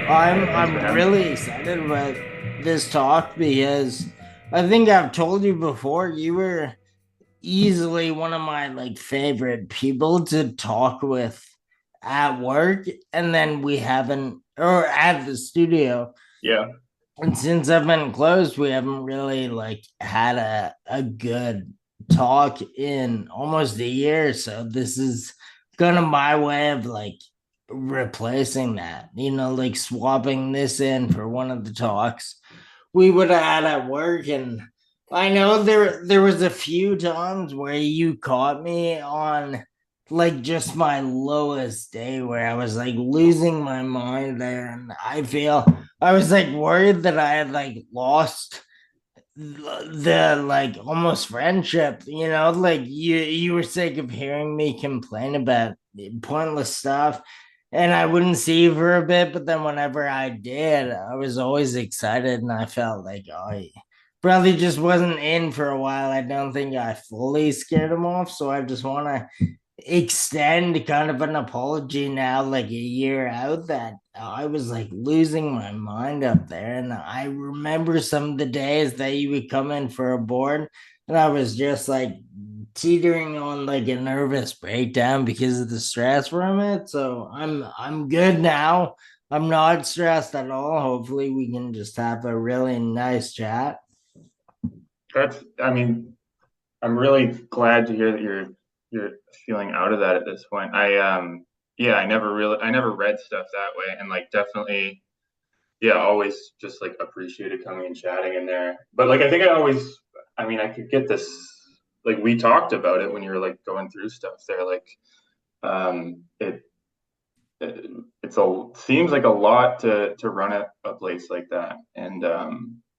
Thanks for I'm having me. really excited about this talk because I think I've told you before you were easily one of my like favorite people to talk with at work, and then we haven't, or at the studio. Yeah, And since I've been closed, we haven't really like had a good talk in almost a year. So this is kind of my way of like replacing that, like swapping this in for one of the talks we would have had at work. And I know there was a few times where you caught me on like just my lowest day where I was like losing my mind there, and I feel I was like worried that I had like lost the like almost friendship, like you were sick of hearing me complain about pointless stuff, and I wouldn't see you for a bit, but then whenever I did, I was always excited, and I felt like I probably just wasn't in for a while. I don't think I fully scared him off, so I just want to extend kind of an apology now, like a year out, that I was like losing my mind up there. And I remember some of the days that you would come in for a board, and I was just like teetering on like a nervous breakdown because of the stress from it. So I'm good now. I'm not stressed at all. Hopefully we can just have a really nice chat. I mean, I'm really glad to hear that you're feeling out of that at this point. Yeah, I never read stuff that way, and like definitely, yeah, always just like appreciated coming and chatting in there. But like, I think I mean, I could get this, like we talked about it when you were like going through stuff there, like, um, it, it it's a seems like a lot to run a place like that, and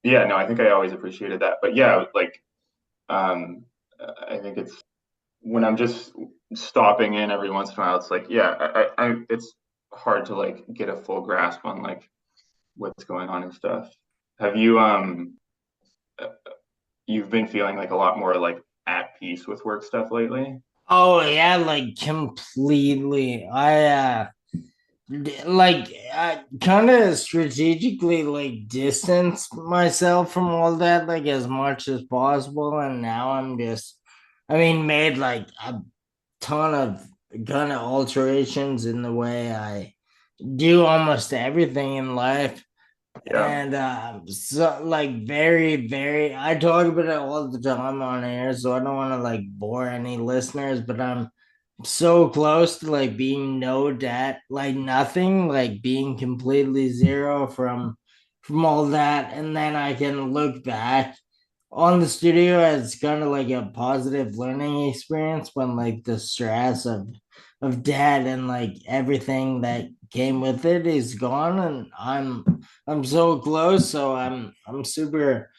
yeah, no, I think I always appreciated that. But yeah, like, I think it's when I'm just stopping in every once in a while, it's like, yeah, it's hard to like get a full grasp on like what's going on and stuff. Have you uh, you've been feeling like a lot more like at peace with work stuff lately? Oh yeah, like completely. Like I kind of strategically like distanced myself from all that like as much as possible, and now I'm just, I mean, made like a ton of kind of alterations in the way I do almost everything in life. Yeah. And so like very, I talk about it all the time on air, so I don't want to like bore any listeners, but I'm so close to like being no debt, like nothing, like being completely zero from all that. And then I can look back on the studio as kind of like a positive learning experience when like the stress of debt and like everything that came with it is gone, and I'm so close, so I'm super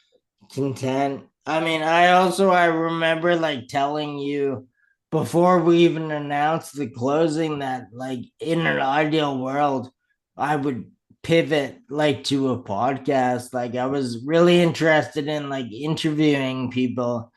content. I mean, I remember like telling you before we even announced the closing that like in an ideal world, I would pivot like to a podcast. Like I was really interested in like interviewing people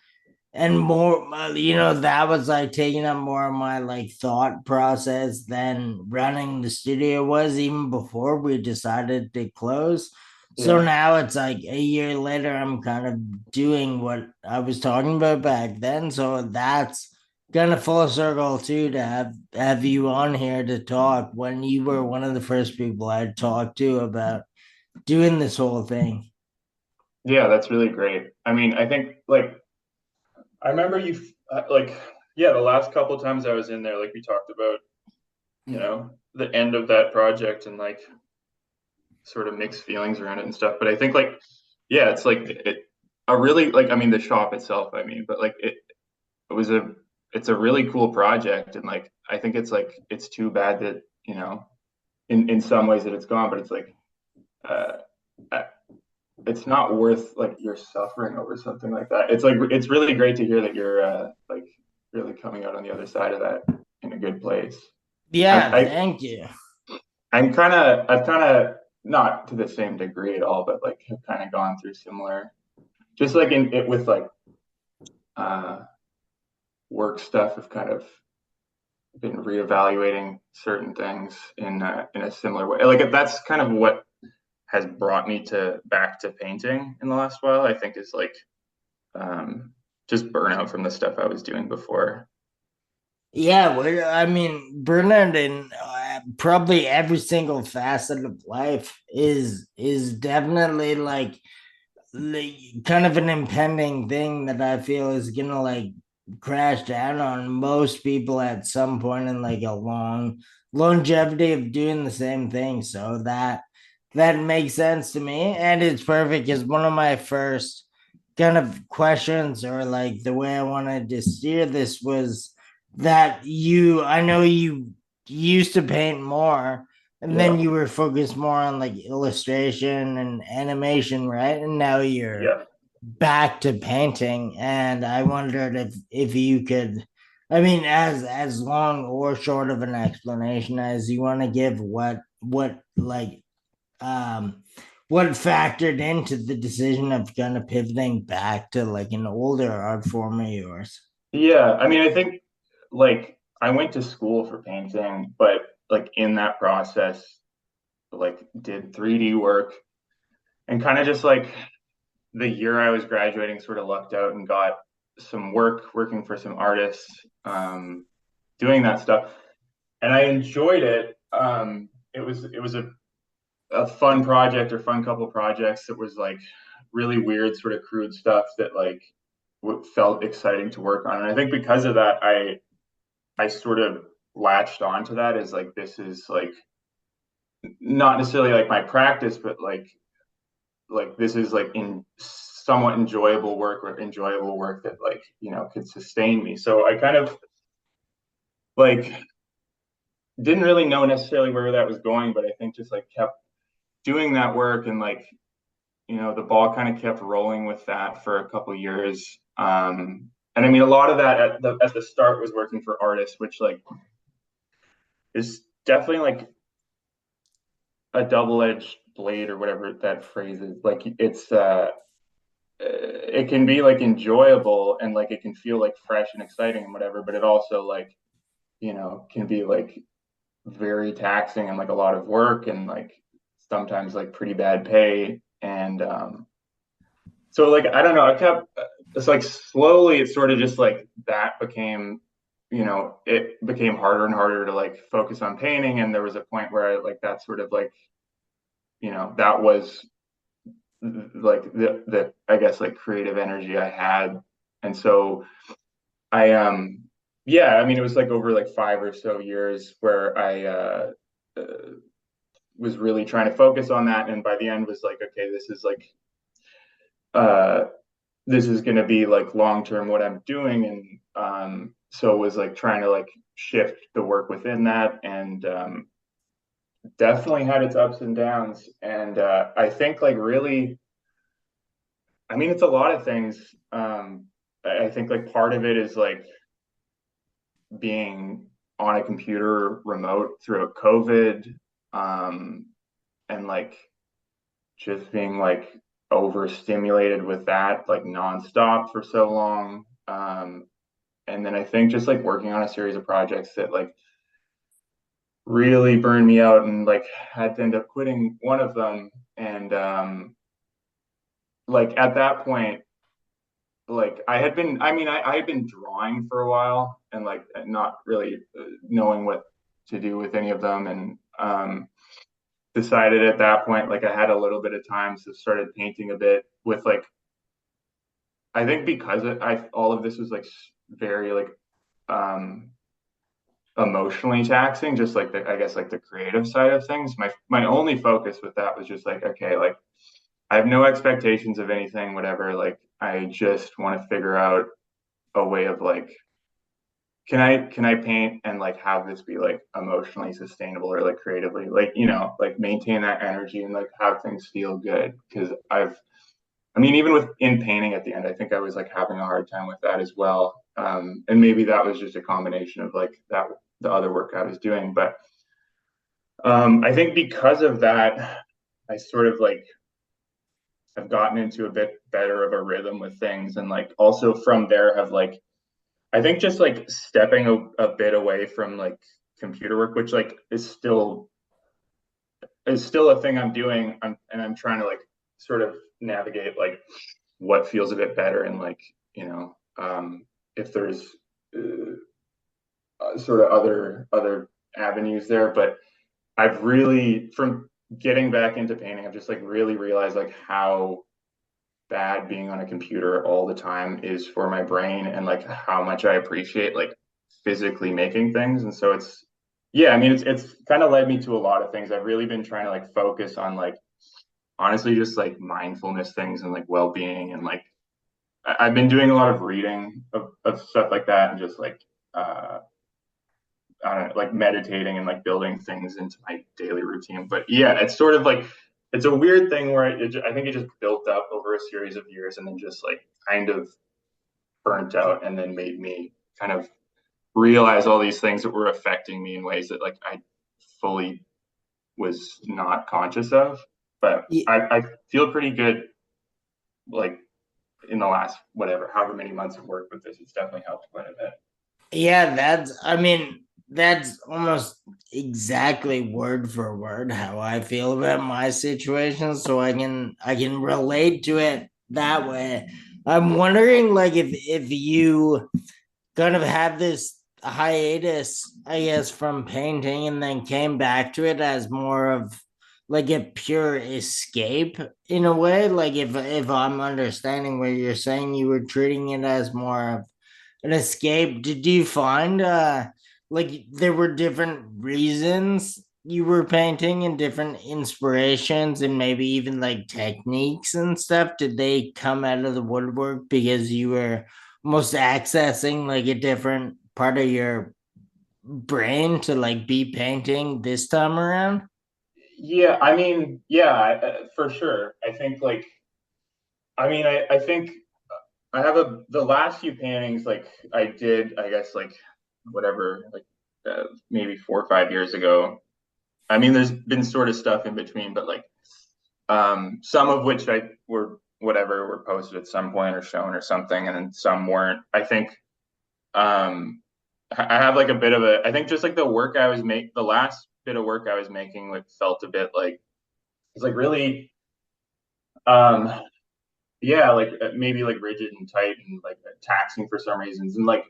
and more, that was like taking up more of my like thought process than running the studio was, even before we decided to close. So Yeah. now it's like a year later, I'm kind of doing what I was talking about back then. So that's kind of full circle too, to have you on here to talk when you were one of the first people I talked to about doing this whole thing. Yeah, that's really great. I mean, I think like I remember like, yeah, the last couple times I was in there, like we talked about, the end of that project and like sort of mixed feelings around it and stuff. But I think like, yeah, it's like a really like, I mean, the shop itself, I mean, but like it was it's a really cool project. And like, I think it's like, it's too bad that, in some ways that it's gone, but it's like, uh, uh, it's not worth like your suffering over something like that. It's like, it's really great to hear that you're, like really coming out on the other side of that in a good place. I'm, Yeah, I, thank you. I've kind of not to the same degree at all, but like have kind of gone through similar, just like in it with like uh, work stuff. Have kind of been reevaluating certain things in a similar way. Like that's kind of what has brought me to back to painting in the last while, I think is like um, just burnout from the stuff I was doing before. Yeah, I mean, burnout in probably every single facet of life is definitely like kind of an impending thing that I feel is gonna like crash down on most people at some point in like a long longevity of doing the same thing. So that makes sense to me, and it's perfect because one of my first kind of questions or like the way I wanted to steer this was that I know you used to paint more and then Yeah. you were focused more on like illustration and animation, right? And now you're Yeah. back to painting. And I wondered if you could, I mean, as long or short of an explanation as you want to give, what like um what factored into the decision of kind of pivoting back to like an older art form of yours. Yeah. I mean, I think like I went to school for painting, but like in that process, like did 3D work and kind of just like the year I was graduating, sort of lucked out and got some work working for some artists, doing that stuff, and I enjoyed it. It was a fun project or fun couple projects that was like really weird, sort of crude stuff that like felt exciting to work on, and I think because of that, I sort of latched onto that as like this is like not necessarily like my practice, but like this is like in somewhat enjoyable work or enjoyable work that like could sustain me. So I kind of like didn't really know necessarily where that was going, but I think just like kept doing that work and like the ball kind of kept rolling with that for a couple of years. And I mean a lot of that at the start was working for artists, which like is definitely like a double-edged blade or whatever that phrase is. Like it can be like enjoyable and like it can feel like fresh and exciting and whatever, but it also like can be like very taxing and like a lot of work and like sometimes like pretty bad pay. And so like I don't know, I kept it's like slowly it sort of just like that became it became harder and harder to like focus on painting, and there was a point where I, like that sort of like that was like the I guess like creative energy I had. And so I yeah, I mean it was like over like 5 or so years where I uh was really trying to focus on that, and by the end was like, okay, uh this is going to be like long term what I'm doing. And so it was like trying to like shift the work within that, and definitely had its ups and downs. And I think like really, I mean it's a lot of things. I think like part of it is like being on a computer remote throughout COVID, um, and like just being like overstimulated with that like nonstop for so long. And then I think just like working on a series of projects that like really burned me out and like had to end up quitting one of them. And like at that point, like I had been drawing for a while and like not really knowing what to do with any of them. And decided at that point like I had a little bit of time, so started painting a bit with like I think because I all of this was like very like um emotionally taxing, just like the I guess like the creative side of things. My only focus with that was just like, okay, like I have no expectations of anything, whatever. Like I just want to figure out a way of like can I paint and like have this be like emotionally sustainable or like creatively like like maintain that energy and like have things feel good. Because I mean even with in painting at the end I think I was like having a hard time with that as well. And maybe that was just a combination of like that the other work I was doing. But I think because of that I sort of like have gotten into a bit better of a rhythm with things, and like also from there have like I think just like stepping a bit away from like computer work, which like is still is still a thing I'm doing. And I'm trying to like sort of navigate like what feels a bit better and like, you know, if there's sort of other avenues there. But I've really, from getting back into painting, I've just like really realized like how bad being on a computer all the time is for my brain, and like how much I appreciate like physically making things. And so it's, yeah, I mean, it's kind of led me to a lot of things. I've really been trying to like focus on like honestly just like mindfulness things and like well-being, and like I've been doing a lot of reading of stuff like that, and just like I don't know, like meditating and like building things into my daily routine. But yeah, it's sort of like it's a weird thing where I think it just built up over a series of years, and then just like kind of burnt out, and then made me kind of realize all these things that were affecting me in ways that like I fully was not conscious of. But I feel pretty good like in the last whatever, however many months of work with this. It's definitely helped quite a bit. Yeah, I mean, that's almost exactly word for word how I feel about my situation. So I can relate to it that way. I'm wondering like if you kind of had this hiatus, I guess, from painting and then came back to it as more of like a pure escape in a way. Like if I'm understanding what you're saying, you were treating it as more of an escape. Did you find like there were different reasons you were painting and different inspirations and maybe even like techniques and stuff? Did they come out of the woodwork because you were almost accessing like a different part of your brain to like be painting this time around? Yeah, I mean, yeah, for sure. I think like, I mean, I think I have the last few paintings like I did, I guess like whatever, like maybe 4 or 5 years ago. I mean, there's been sort of stuff in between, but like some of which I were whatever were posted at some point or shown or something, and then some weren't. I think I have like a bit of a. I think just like the last bit of work I was making like felt a bit like it's like really um yeah, like maybe like rigid and tight and like taxing for some reasons. And like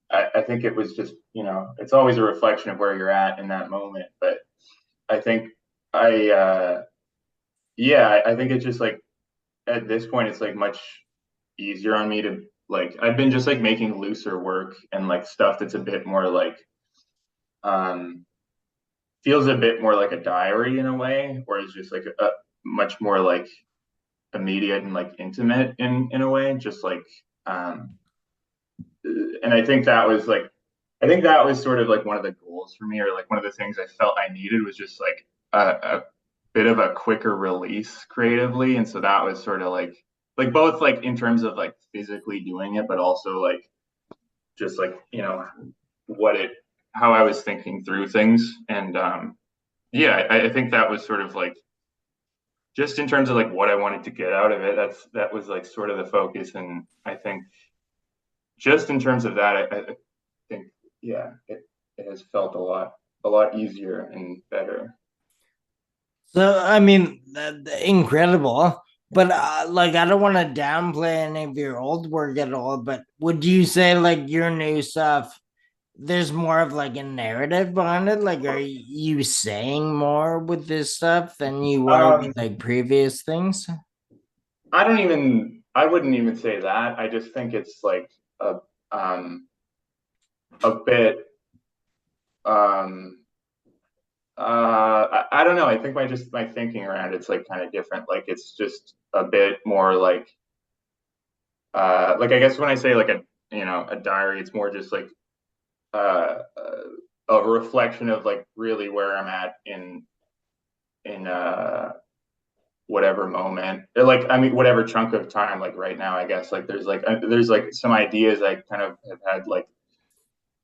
I think it was just, you know, it's always a reflection of where you're at in that moment. But I think I yeah, I think it's just like at this point it's like much easier on me to like I've been just like making looser work and like stuff that's a bit more like um feels a bit more like a diary in a way, whereas just like a much more like immediate and like intimate in a way, just like um and I think that was sort of like one of the goals for me, or like one of the things I felt I needed was just like a bit of a quicker release creatively. And so that was sort of like both like in terms of like physically doing it, but also like just like, you know, what it how I was thinking through things. And yeah, I think that was sort of like just in terms of like what I wanted to get out of it, that was like sort of the focus. And I think just in terms of that, I think yeah, it has felt a lot easier and better. So I mean, incredible. But like, I don't want to downplay any of your old work at all. But would you say like your new stuff? There's more of like a narrative behind it. Like, are you saying more with this stuff than you were with Um, like previous things? I wouldn't even say that. I just think it's like a um a bit um I don't know. I think my thinking around it's like kind of different. Like it's just a bit more like I guess when I say like a, you know, a diary, it's more just like uh, a reflection of like really where I'm at in whatever moment, or like I mean whatever chunk of time, like right now I guess like there's like some ideas I kind of have had like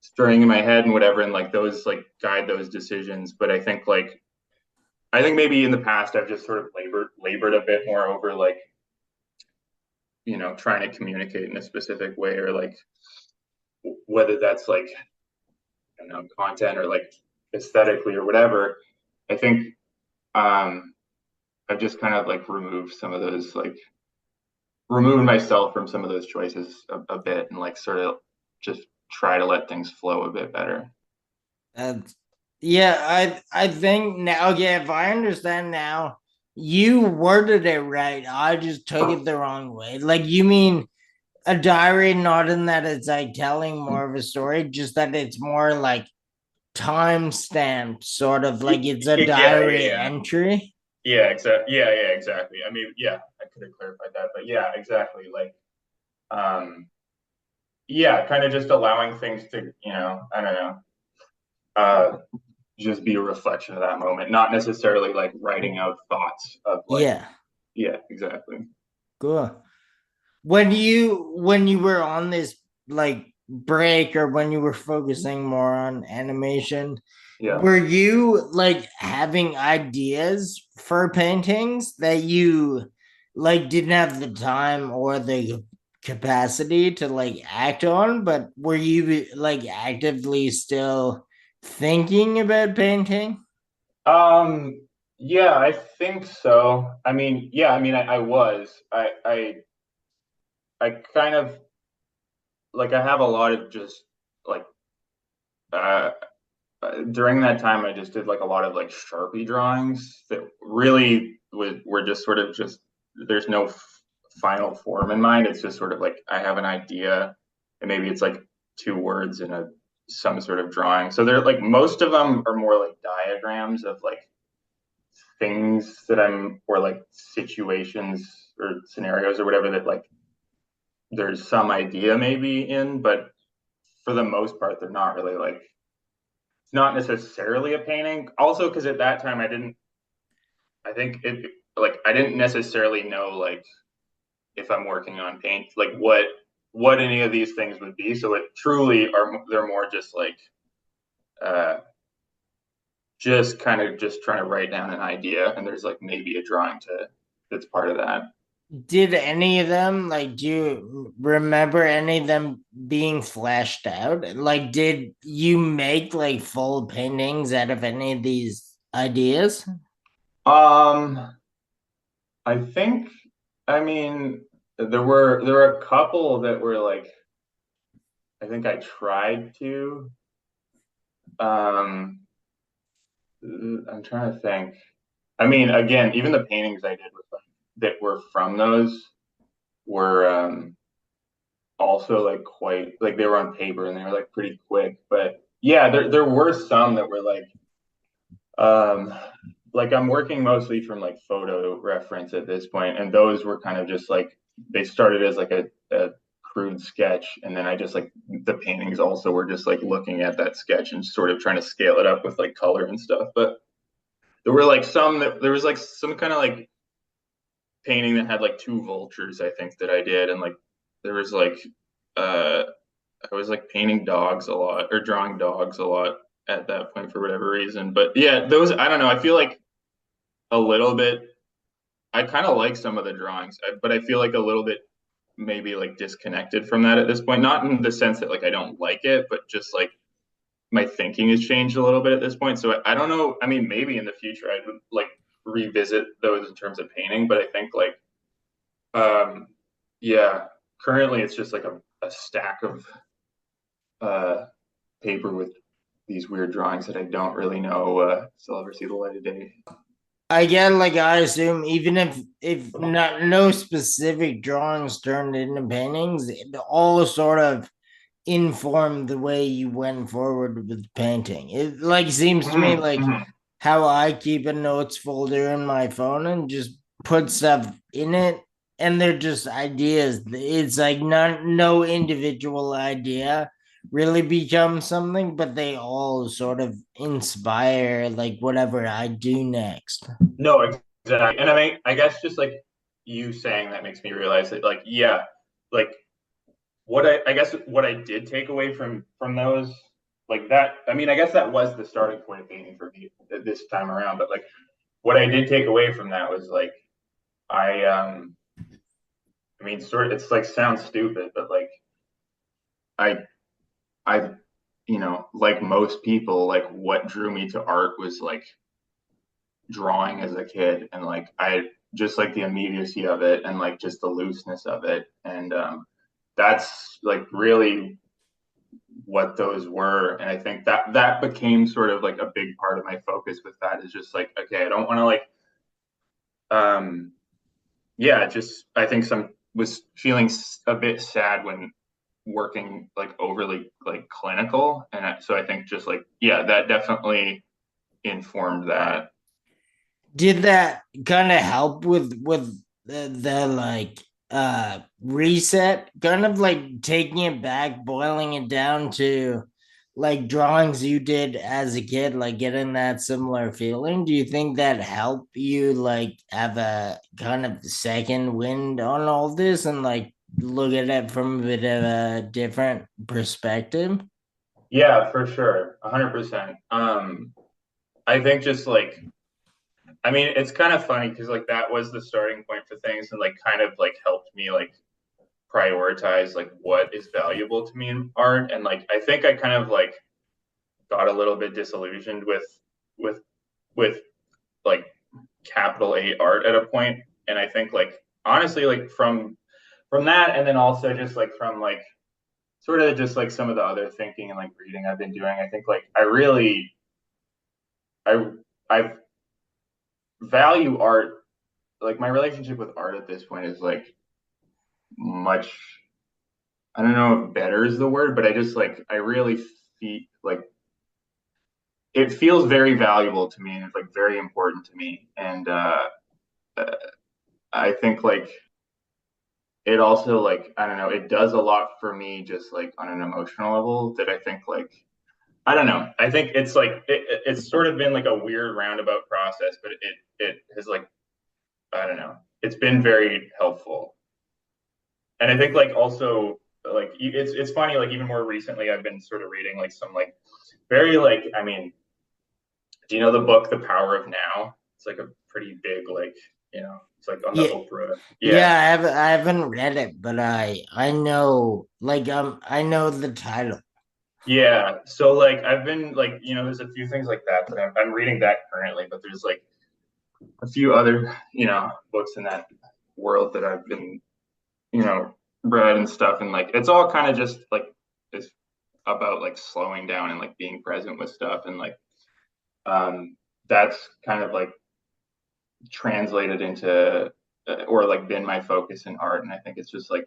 stirring in my head and whatever, and like those like guide those decisions. But I think maybe in the past I've just sort of labored a bit more over like, you know, trying to communicate in a specific way, or like whether that's like, I don't know, content or like aesthetically or whatever. I think um, I've just kind of like removed some of those, like removed myself from some of those choices a bit, and like sort of just try to let things flow a bit better. That's, yeah, I think now, okay, if I understand now, you worded it right. I just took it the wrong way. Like you mean a diary, not in that it's like telling more of a story, just that it's more like time stamped, sort of like it's a Yeah, yeah, diary yeah. entry. Yeah, exactly. Yeah, yeah, exactly. I mean, yeah, I could have clarified that, but yeah, exactly. Like, um, yeah, kind of just allowing things to, I don't know, uh, just be a reflection of that moment, not necessarily like writing out thoughts of like, Yeah, yeah, exactly. cool. When you were on this like break, or when you were focusing more on animation, Yeah. were you like having ideas for paintings that you like didn't have the time or the capacity to like act on, but were you like actively still thinking about painting? Um, yeah, I think so. I mean, yeah, I mean, I was, I kind of like, I have a lot of just like, uh, during that time, I just did like a lot of like Sharpie drawings that really were just sort of just, there's no final form in mind. It's just sort of like I have an idea, and maybe it's like two words in a some sort of drawing. So they're like, most of them are more like diagrams of like things that I'm, or like situations or scenarios or whatever, that like there's some idea maybe in, but for the most part, they're not really like, it's not necessarily a painting. Also, because at that time I think it, like I didn't necessarily know like if I'm working on paint, like what any of these things would be. So it truly are, they're more just like uh just kind of just trying to write down an idea, and there's like maybe a drawing to that's part of that. Did any of them, like, do you remember any of them being fleshed out? Like, did you make like full paintings out of any of these ideas? Um, I think, I mean, there were a couple that were like, I think I tried to. Um, I'm trying to think. I mean, again, even the paintings I did with them that were from those were also like quite like, they were on paper and they were like pretty quick. But yeah, there were some that were um like I'm working mostly from like photo reference at this point, and those were kind of just like, they started as like a crude sketch, and then I just like, the paintings also were just like looking at that sketch and sort of trying to scale it up with like color and stuff. But there were like some that there was like some kind of like painting that had like two vultures, I think, that I did, and like there was like uh I was like painting dogs a lot, or drawing dogs a lot at that point for whatever reason. But yeah, those, I don't know, I feel like a little bit, I kind of like some of the drawings, but I feel like a little bit maybe like disconnected from that at this point. Not in the sense that like I don't like it, but just like my thinking has changed a little bit at this point. So I don't know. I mean, maybe in the future I would like revisit those in terms of painting, but I think like, um yeah, currently it's just like a stack of uh paper with these weird drawings that I don't really know still ever see the light of day. Again, like I assume, even if not no specific drawings turned into paintings, it all sort of informed the way you went forward with painting. It like seems to me Mm-hmm, like mm-hmm. how I keep a notes folder in my phone and just put stuff in it, and they're just ideas. It's like not no individual idea really becomes something, but they all sort of inspire like whatever I do next. No, exactly. And I mean, I guess just like you saying that makes me realize that, like, yeah, like what I guess what I did take away from those, like that. I mean, I guess that was the starting point of painting for me this time around. But like, what I did take away from that was like, I I mean, sort of, it's like sounds stupid, but like I I like most people, like what drew me to art was like drawing as a kid, and like I just like the immediacy of it and like just the looseness of it. And that's like really what those were. And I think that that became sort of like a big part of my focus with that, is just like, okay, I don't want to like um yeah, just I think some was feeling a bit sad when working like overly like clinical, and so I think just like yeah, that definitely informed that. Did that kind of help with the like reset, kind of like taking it back, boiling it down to like drawings you did as a kid, like getting that similar feeling? Do you think that helped you like have a kind of second wind on all this and like look at it from a bit of a different perspective? Yeah, for sure, 100%. I think just like I mean, it's kind of funny because like that was the starting point for things, and like kind of like helped me like prioritize like what is valuable to me in art. And like I think I kind of like got a little bit disillusioned with with like capital A art at a point. And I think like honestly like from that, and then also just like from like sort of just like some of the other thinking and like reading I've been doing, I think like I I value art. Like my relationship with art at this point is like much, I don't know if better is the word, but I just like I really feel like it feels very valuable to me, and it's like very important to me. And uh, I think like it also like I don't know, it does a lot for me just like on an emotional level, that I think like I don't know. I think it's like it's sort of been like a weird roundabout process, but it has like I don't know. It's been very helpful. And I think like also like it's funny, like even more recently I've been sort of reading like some like very like I mean, do you know the book The Power of Now? It's like a pretty big like, it's like on the Yeah, Oprah. yeah, Yeah. I haven't read it, but I know like I know the title. Yeah. So like I've been like, there's a few things like that that I'm reading that currently, but there's like a few other, books in that world that I've been, read and stuff. And like it's all kind of just like it's about like slowing down and like being present with stuff. And like that's kind of like translated into or like been my focus in art. And I think it's just like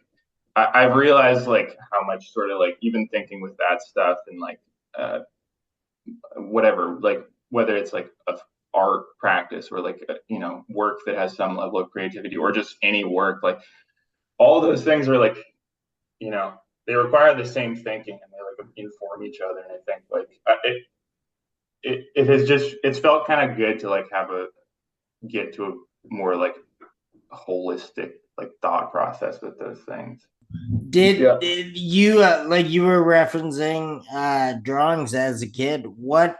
I've realized like how much sort of like even thinking with that stuff and like uh, whatever, like whether it's like a art practice or like work that has some level of creativity, or just any work, like all those things are like you know they require the same thinking, and they like inform each other. And I think like it has just it's felt kind of good to like have a get to a more like holistic like thought process with those things. Yeah. Did you like you were referencing drawings as a kid? What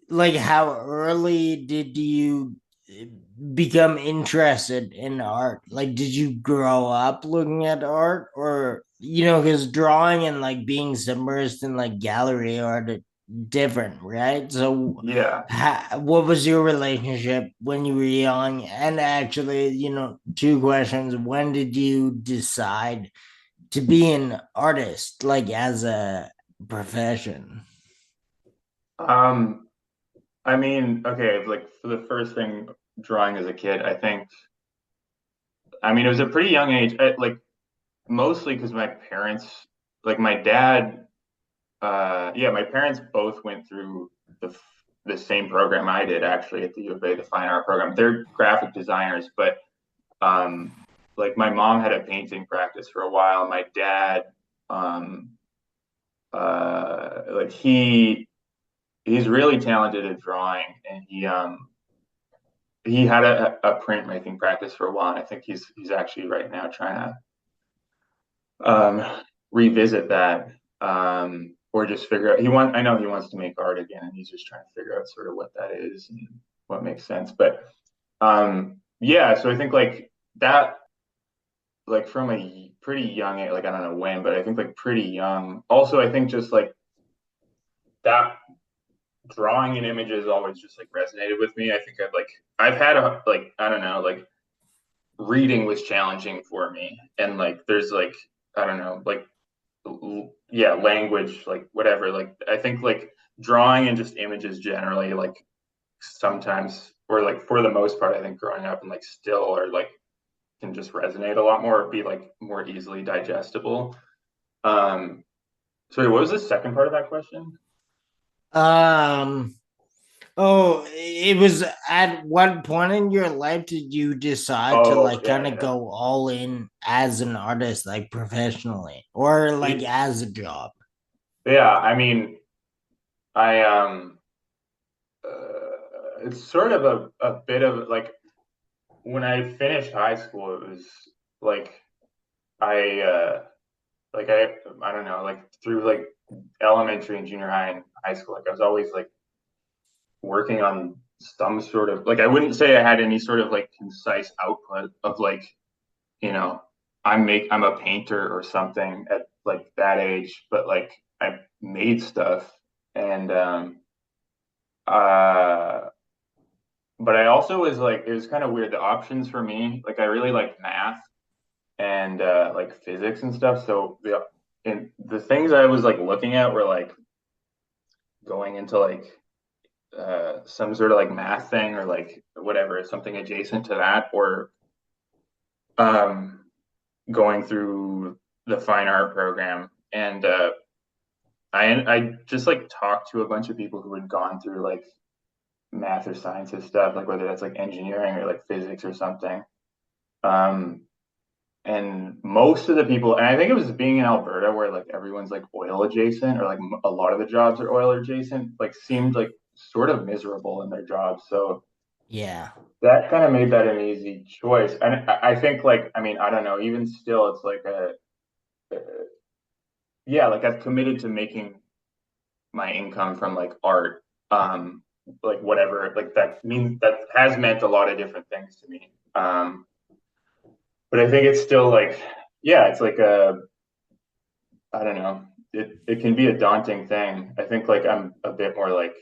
like how early did you become interested in art? Like did you grow up looking at art, or because drawing and like being submersed in like gallery art are different, right? So Yeah. what was your relationship when you were young? And actually, two questions: when did you decide to be an artist like as a profession? Um, I mean, okay, like for the first thing, drawing as a kid, I mean, it was a pretty young age, like mostly because my parents, like my dad, yeah, my parents both went through the same program I did actually at the U of A, the fine art program. They're graphic designers, but um, like my mom had a painting practice for a while. My dad, um, like he's really talented at drawing, and he had a printmaking practice for a while. And I think he's actually right now trying to revisit that, or just figure out I know he wants to make art again, and he's just trying to figure out sort of what that is and what makes sense. But yeah, so I think like that, like from a pretty young age, like I don't know when, but I think like pretty young. Also, I think just like that drawing and images always just like resonated with me. I think I've had a like I don't know, like reading was challenging for me. And like there's like I don't know, like yeah, language, like whatever. Like I think like drawing and just images generally, like sometimes or like for the most part, I think growing up and like still or like can just resonate a lot more, be like more easily digestible. Um, sorry, what was the second part of that question? Um, oh, it was at what point in your life did you decide to Oh, like kind of yeah, go all in as an artist, like professionally, or like yeah. as a job? Yeah, I mean, I it's sort of a bit of like when I finished high school, it was like I like I don't know, like through like elementary and junior high and high school, like I was always like working on some sort of like I wouldn't say I had any sort of like concise output of like, you know, I'm a painter or something at like that age, but like I made stuff and uh but I also was like it was kind of weird the options for me, like I really liked math and like physics and stuff. So the things I was like looking at were like going into like some sort of like math thing or like whatever, something adjacent to that, or um, going through the fine art program. And I just like talked to a bunch of people who had gone through like math or sciences stuff, like whether that's like engineering or like physics or something. Um, and most of the people, and I think it was being in Alberta where like everyone's like oil adjacent or like a lot of the jobs are oil adjacent, like seemed like sort of miserable in their jobs. So Yeah. that kind of made that an easy choice. And I think like, I mean, I don't know, even still, it's like yeah, like I've committed to making my income from like art, like whatever, like that means that has meant a lot of different things to me. But I think it's still like, yeah, it's like I don't know. It can be a daunting thing. I think like I'm a bit more like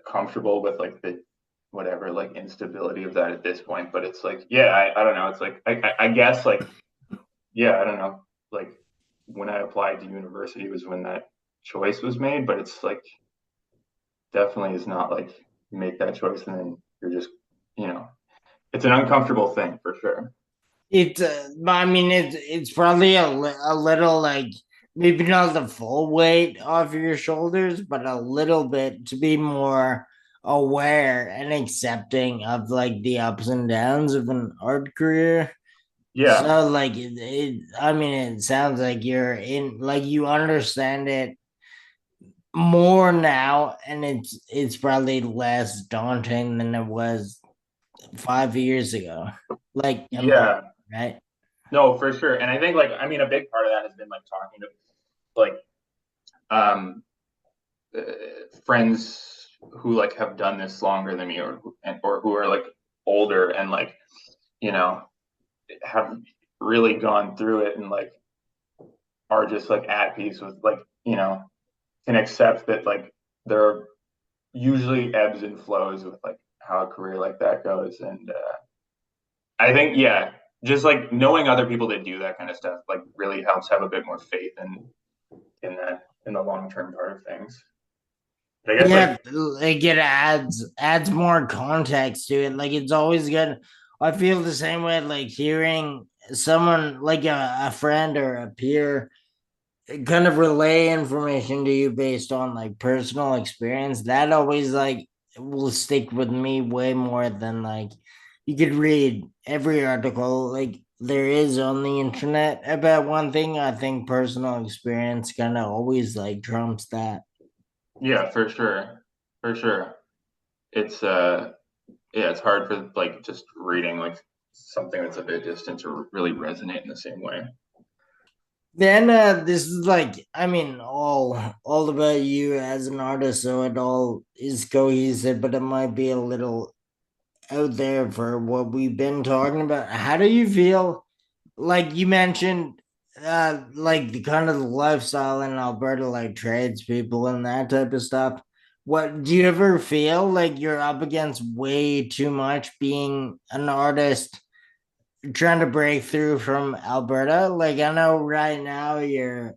comfortable with like the whatever like instability of that at this point. But it's like yeah, I don't know. It's like I guess like yeah, I don't know. Like when I applied to university was when that choice was made. But it's like definitely is not like you make that choice and then you're just you know it's an uncomfortable thing for sure. I mean, it's probably a little like maybe not the full weight off your shoulders, but a little bit to be more aware and accepting of like the ups and downs of an art career. Yeah, So like I mean, it sounds like you're in like you understand it more now, and it's probably less daunting than it was 5 years ago. Like am I yeah, right? no, for sure. And I think like I mean a big part of that has been like talking to like um uh, friends who like have done this longer than me or who are like older and like you know have really gone through it and like are just like at peace with like can accept that like there are usually ebbs and flows with like how a career like that goes and I think yeah just like knowing other people that do that kind of stuff like really helps have a bit more faith in that in the long term part of things but I guess Yeah, like like it adds more context to it. Like it's always good. I feel the same way. Like hearing someone like a friend or a peer kind of relay information to you based on like personal experience. That always like will stick with me way more than like you could read every article like there is on the internet about one thing. I think personal experience kind of always like trumps that. yeah for sure it's yeah, it's hard for like just reading like something that's a bit distant to really resonate in the same way. Then this is like I mean all about you as an artist, so it all is cohesive, but it might be a little out there for what we've been talking about. How do you feel? Like you mentioned, like the kind of the lifestyle in Alberta, like tradespeople and that type of stuff. What do you ever feel like you're up against way too much being an artist trying to break through from Alberta? Like I know right now you're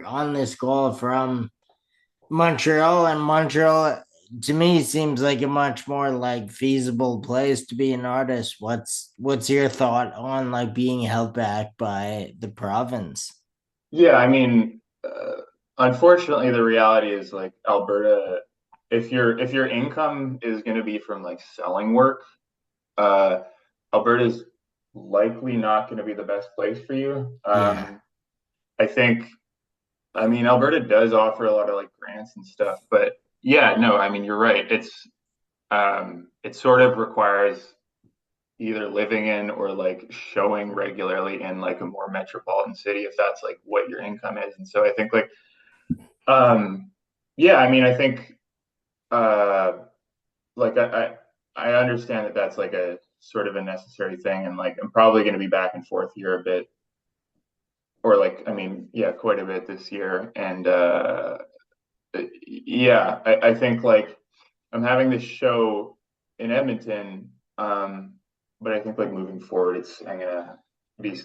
on this goal from Montreal, and Montreal to me seems like a much more like feasible place to be an artist. What's your thought on like being held back by the province? Yeah, I mean, unfortunately, the reality is like Alberta, if your income is going to be from like selling work, uh, Alberta's likely not going to be the best place for you. Yeah. I think, I mean, Alberta does offer a lot of like grants and stuff, but yeah, no, I mean, you're right. It sort of requires either living in or like showing regularly in like a more metropolitan city if that's like what your income is. And so I think like yeah, I mean, I think uh, like I understand that that's like a sort of a necessary thing, and like I'm probably going to be back and forth here a bit, or like I mean, yeah, quite a bit this year, and yeah, I think like I'm having this show in Edmonton, but I think like moving forward, it's I'm gonna be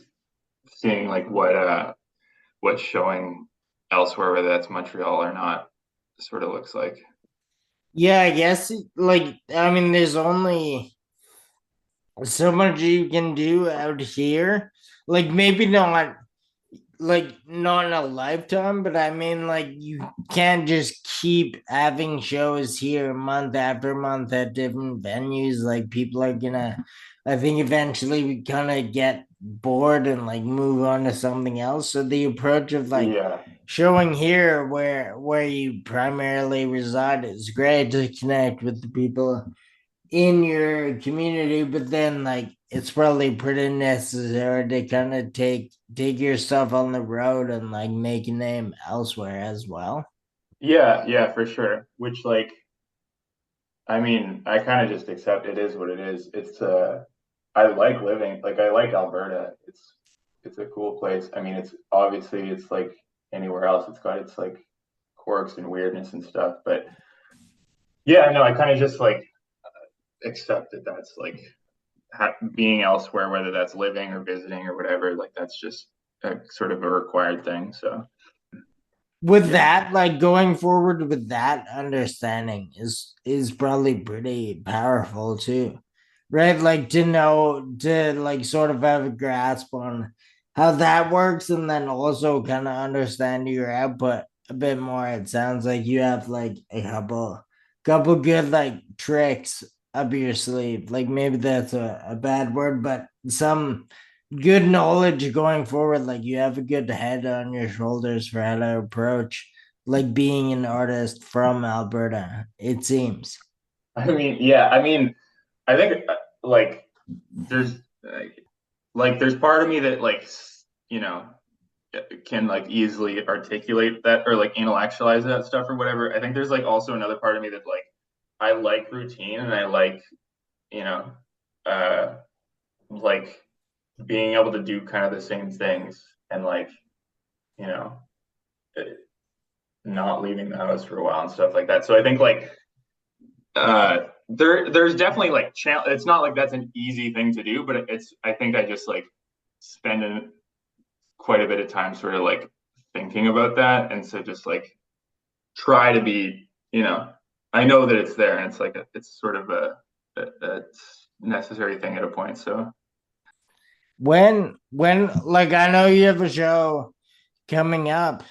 seeing like what's showing elsewhere, whether that's Montreal or not, sort of looks like. Yeah, I guess like I mean there's only so much you can do out here. Like maybe not like not in a lifetime, but I mean like you can't just keep having shows here month after month at different venues. Like people are gonna I think eventually we kind of get bored and like move on to something else. So the approach of like Yeah. showing here where you primarily reside is great to connect with the people in your community, but then like it's probably pretty necessary to kind of take your stuff on the road and like make a name elsewhere as well. Yeah, yeah, for sure. Which like I mean, I kind of just accept it is what it is. I like living like I like Alberta. It's a cool place. I mean, it's obviously it's like anywhere else. It's got its like quirks and weirdness and stuff, but yeah, no, I kind of just like accept that that's like being elsewhere, whether that's living or visiting or whatever, like that's just a sort of a required thing. So, With yeah. that, like going forward with that understanding is probably pretty powerful too, right? Like to know to like sort of have a grasp on how that works, and then also kind of understand your output a bit more. It sounds like you have like a couple good like tricks up your sleeve. Like maybe that's a bad word, but some good knowledge going forward. Like you have a good head on your shoulders for how to approach like being an artist from Alberta, it seems. I mean, yeah, I mean, I think like there's there's part of me that you know can like easily articulate that or like intellectualize that stuff or whatever. I think there's like also another part of me that like I like routine and I like you know uh like being able to do kind of the same things and like you know eh, not leaving the house for a while and stuff like that. So I think like there's definitely like it's not like that's an easy thing to do, but it's I think I just like spend quite a bit of time sort of like thinking about that, and so just like try to be I know that it's there and it's like it's sort of a necessary thing at a point. So When like I know you have a show coming up.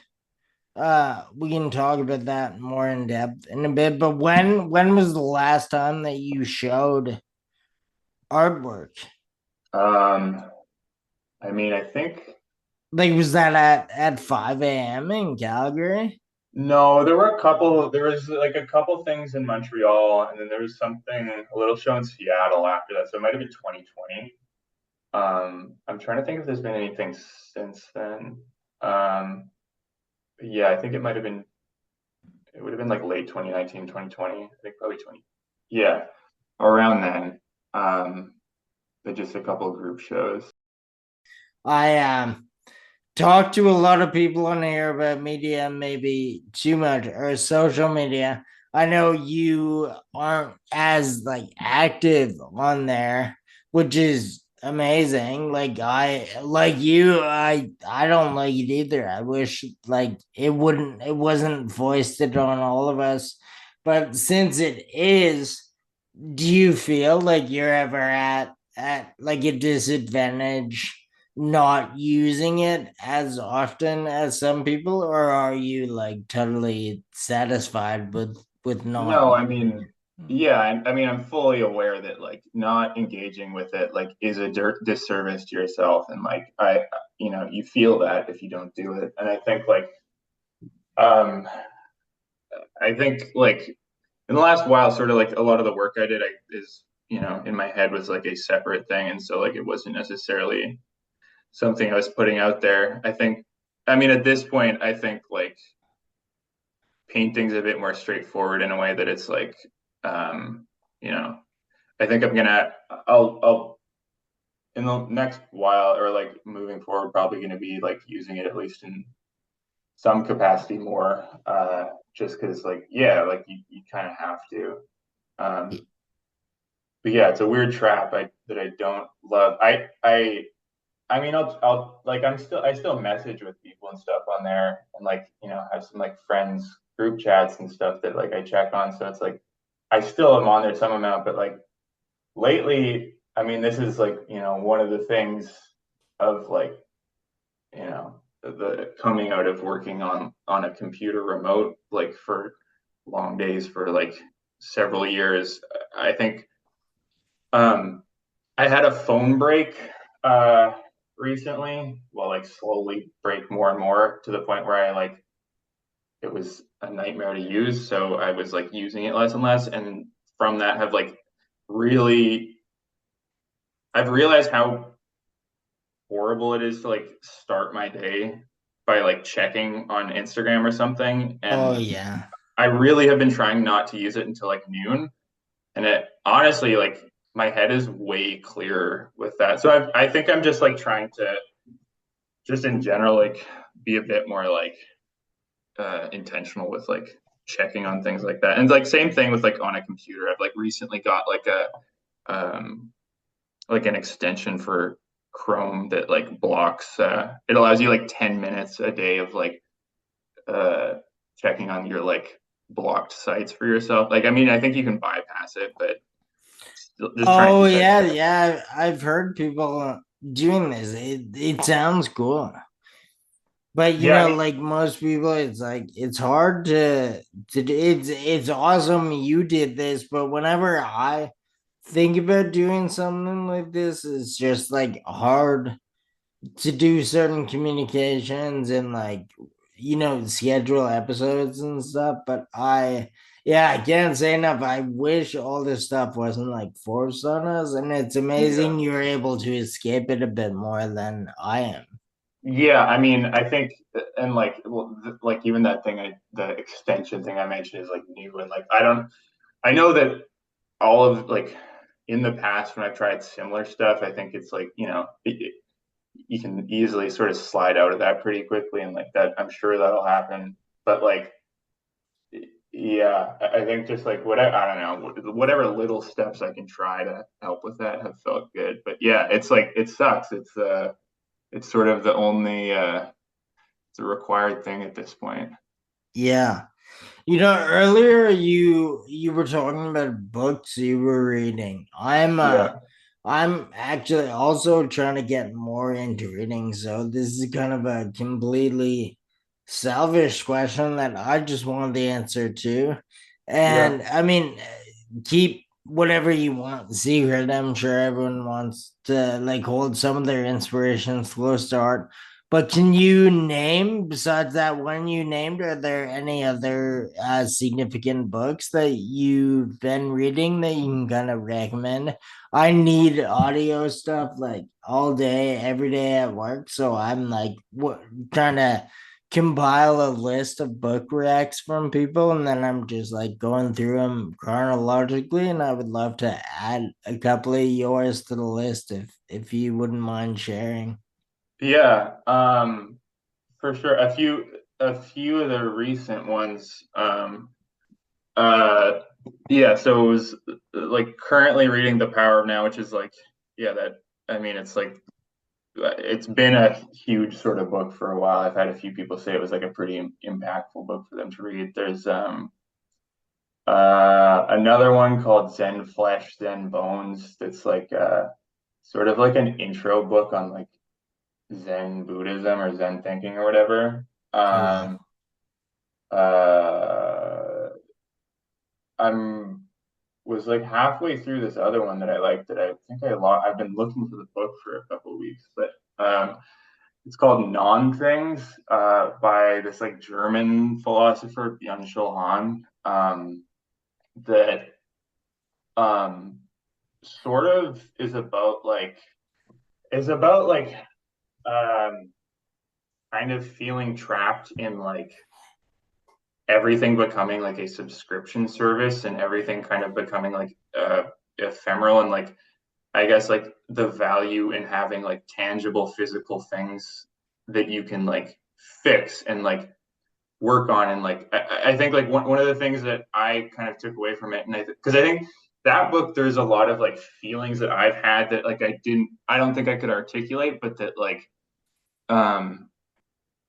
We can talk about that more in depth in a bit, but when was the last time that you showed artwork? um I mean I think Like was that at 5 a.m. in Calgary? no, there was like a couple things in Montreal, and then there was something a little show in Seattle after that, so it might have been 2020. I'm trying to think if there's been anything since then. Um, yeah, I think it would have been like late 2019, 2020. I think probably 20. Yeah, around then. But just a couple of group shows. I talk to a lot of people on here about media, maybe too much, or social media. I know you aren't as like active on there, which is amazing. Like I like you, I don't like it either. I wish like it wasn't foisted on all of us. But since it is, do you feel like you're ever at like a disadvantage not using it as often as some people, or are you like totally satisfied with not? No, I mean, yeah, I mean, I'm fully aware that like not engaging with it like is a disservice to yourself, and like you feel that if you don't do it, and um, I think like in the last while, sort of like a lot of the work I did, is in my head was like a separate thing, and so like it wasn't necessarily something I was putting out there. I mean, at this point, I think like painting's a bit more straightforward in a way that it's like, um, you know, I think I'll in the next while or like moving forward, probably going to be like using it at least in some capacity more, just because like, yeah, like you kind of have to. Um, but yeah, it's a weird trap that I don't love. I mean, I'll like I still message with people and stuff on there, and like have some like friends group chats and stuff that like I check on. So it's like I still am on there some amount, but like lately, I mean, this is like one of the things of like the coming out of working on a computer remote like for long days for like several years. I think um I had a phone break uh recently, well, like slowly break more and more to the point where I like it was a nightmare to use. So I was like using it less and less. And from that have like really I've realized how horrible it is to like start my day by like checking on Instagram or something. Oh And yeah. I really have been trying not to use it until like noon. And it honestly like my head is way clearer with that. So I think I'm just like trying to just in general like be a bit more like intentional with like checking on things like that. And like same thing with like on a computer. I've like recently got like an extension for Chrome that like blocks it allows you like 10 minutes a day of like uh checking on your like blocked sites for yourself. Like I mean I think you can bypass it, but still just trying to Oh keep that yeah, check. yeah. I've heard people doing this. It sounds cool. But Yeah, I mean like most people, it's like it's hard it's awesome you did this, but whenever I think about doing something like this, it's just like hard to do certain communications and like schedule episodes and stuff. But I can't say enough. I wish all this stuff wasn't like forced on us, and it's yeah. amazing you're able to escape it a bit more than I am. Yeah, I mean, I think, and like, well, like even that thing, the extension thing I mentioned is like new, and like I know that all of like in the past when I've tried similar stuff, I think it's like you can easily sort of slide out of that pretty quickly, and like that, I'm sure that'll happen. But like, yeah, I think just like whatever, I don't know, whatever little steps I can try to help with that have felt good. But yeah, it's like it sucks. It's sort of the only it's a required thing at this point. Yeah. Earlier you were talking about books you were reading. Yeah, I'm actually also trying to get more into reading, so this is kind of a completely selfish question that I just want the answer to. yeah, And I mean, keep whatever you want secret. I'm sure everyone wants to like hold some of their inspirations close to heart. But can you name, besides that one you named, are there any other significant books that you've been reading that you can kind of recommend? I need audio stuff like all day, every day at work. So I'm like trying to compile a list of book recs from people, and then I'm just like going through them chronologically. And I would love to add a couple of yours to the list if you wouldn't mind sharing. yeah. For sure. A few of the recent ones. Uh, yeah, so it was like currently reading The Power of Now, which is like, yeah, that I mean, it's like it's been a huge sort of book for a while. I've had a few people say it was like a pretty impactful book for them to read. There's another one called Zen Flesh, Zen Bones. That's like sort of like an intro book on like Zen Buddhism or Zen thinking or whatever. Okay. Uh, I'm was like halfway through this other one that I liked that I think I lost. I've been looking for the book for a couple of weeks, but it's called Non Things by this like German philosopher Byung-Chul Han. That um, sort of is about like um, kind of feeling trapped in like everything becoming like a subscription service and everything kind of becoming like ephemeral and like I guess like the value in having like tangible physical things that you can like fix and like work on and like I think like one of the things that I kind of took away from it and because I think that book there's a lot of like feelings that I've had that like I don't think I could articulate but that like um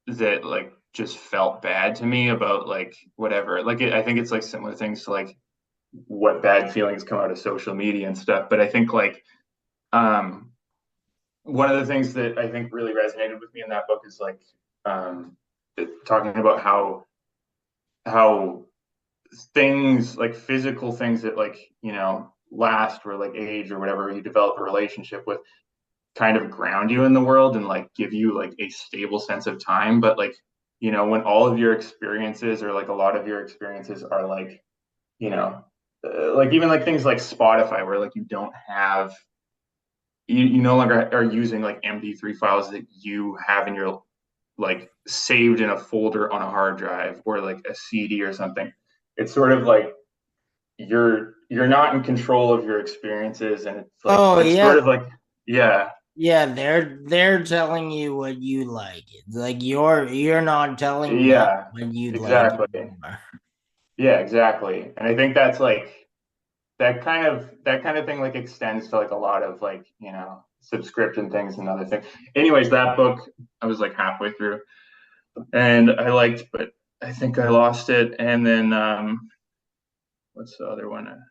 that like just felt bad to me about like whatever like I think it's like similar things to like what bad feelings come out of social media and stuff but I think like um one of the things that I think really resonated with me in that book is like talking about how things like physical things that like last or like age or whatever you develop a relationship with kind of ground you in the world and like give you like a stable sense of time but like when all of your experiences or like a lot of your experiences are like like even like things like Spotify where like you don't have you no longer are using like MP3 files that you have in your like saved in a folder on a hard drive or like a CD or something. It's sort of like you're not in control of your experiences and Oh it's sort yeah, of like yeah, yeah. They're telling you what you like. It's like you're not telling them yeah, what you like exactly. anymore. Yeah, exactly. And I think that's like that kind of thing like extends to like a lot of like, subscription things and other things. Anyways, that book I was like halfway through and I liked, but I think I lost it. And then what's the other one?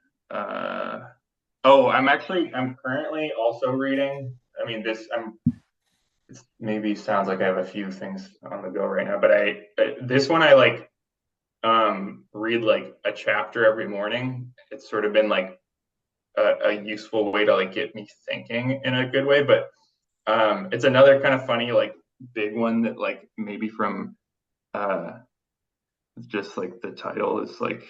Oh, I'm currently also reading. I mean, it maybe sounds like I have a few things on the go right now, but this one I like read like a chapter every morning. It's sort of been like a useful way to like get me thinking in a good way, but it's another kind of funny like big one that like maybe from uh just like the title is like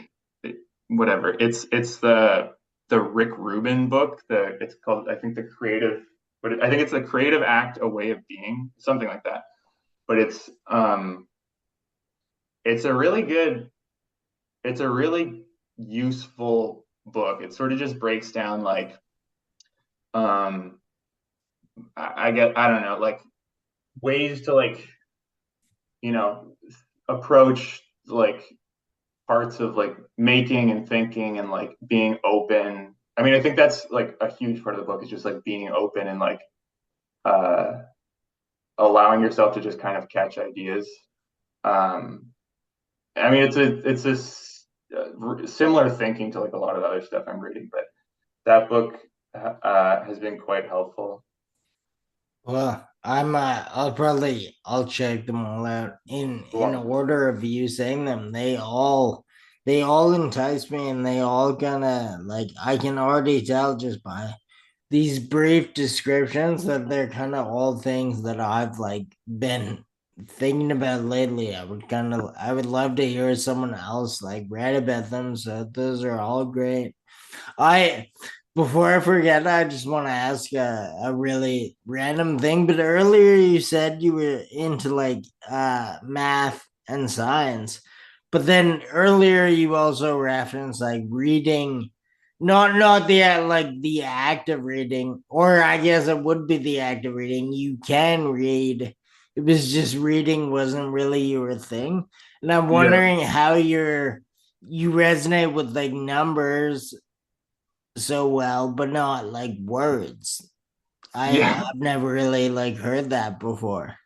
whatever. It's the Rick Rubin book. It's called I think the creative, but I think it's the creative act, a way of being, something like that. But it's a really good, it's a really useful book. It sort of just breaks down like um I don't know like ways to like you know approach like parts of like making and thinking and like being open. I mean, I think that's like a huge part of the book is just like being open and like uh, allowing yourself to just kind of catch ideas. Um, I mean, it's a similar thinking to like a lot of other stuff I'm reading, but that book has been quite helpful. Well, I'll check them all out in Cool. order of you saying them. They all entice me, and they all gonna like I can already tell just by these brief descriptions that they're kind of all things that I've like been thinking about lately. I would love to hear someone else like read about them. So those are all great. I Before I forget, I just want to ask a really random thing. But earlier you said you were into like math and science, but then earlier you also referenced like reading, not the like the act of reading, or I guess it would be the act of reading. You can read. It was just reading wasn't really your thing, and I'm Yeah. wondering how you're you resonate with like numbers so well, but not like words. Yeah. I've never really like heard that before.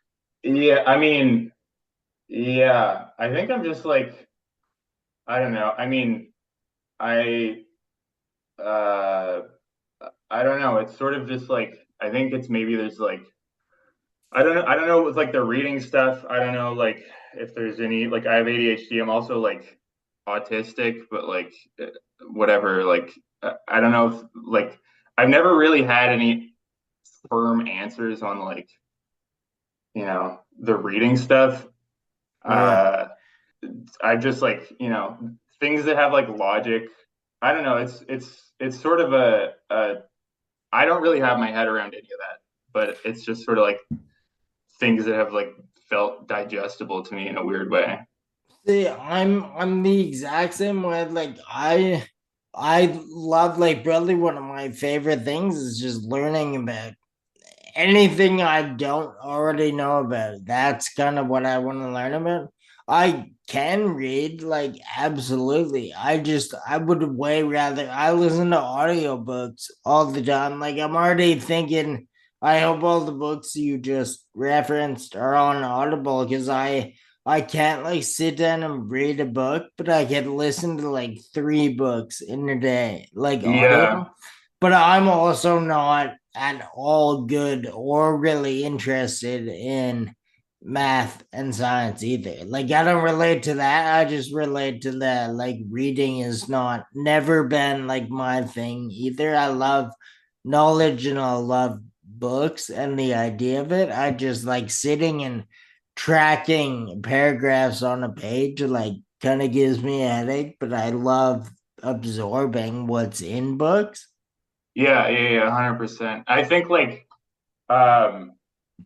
Yeah, I mean, yeah, I think I'm just like, I don't know. I mean, I uh I don't know. It's sort of just like I think it's maybe there's like I don't know with like the reading stuff. I don't know like if there's any like I have ADHD. I'm also like autistic, but like whatever. Like I don't know if like I've never really had any firm answers on like the reading stuff. Yeah. Uh, I just like things that have like logic. I don't know. It's sort of a I don't really have my head around any of that, but it's just sort of like things that have like felt digestible to me in a weird way. See, I'm the exact same way. Like I love like probably one of my favorite things is just learning about anything I don't already know about. That's kind of what I want to learn about. I can read, like, absolutely. I would way rather, I listen to audiobooks all the time. Like, I'm already thinking, I hope all the books you just referenced are on Audible because I can't like sit down and read a book, but I can listen to like three books in a day, like Yeah, audio. But I'm also not at all good or really interested in math and science either. Like I don't relate to that. I just relate to that. Like reading is not never been like my thing either. I love knowledge and I love books and the idea of it. I just like sitting and tracking paragraphs on a page like kind of gives me a headache, but I love absorbing what's in books. yeah, 100%. I think like um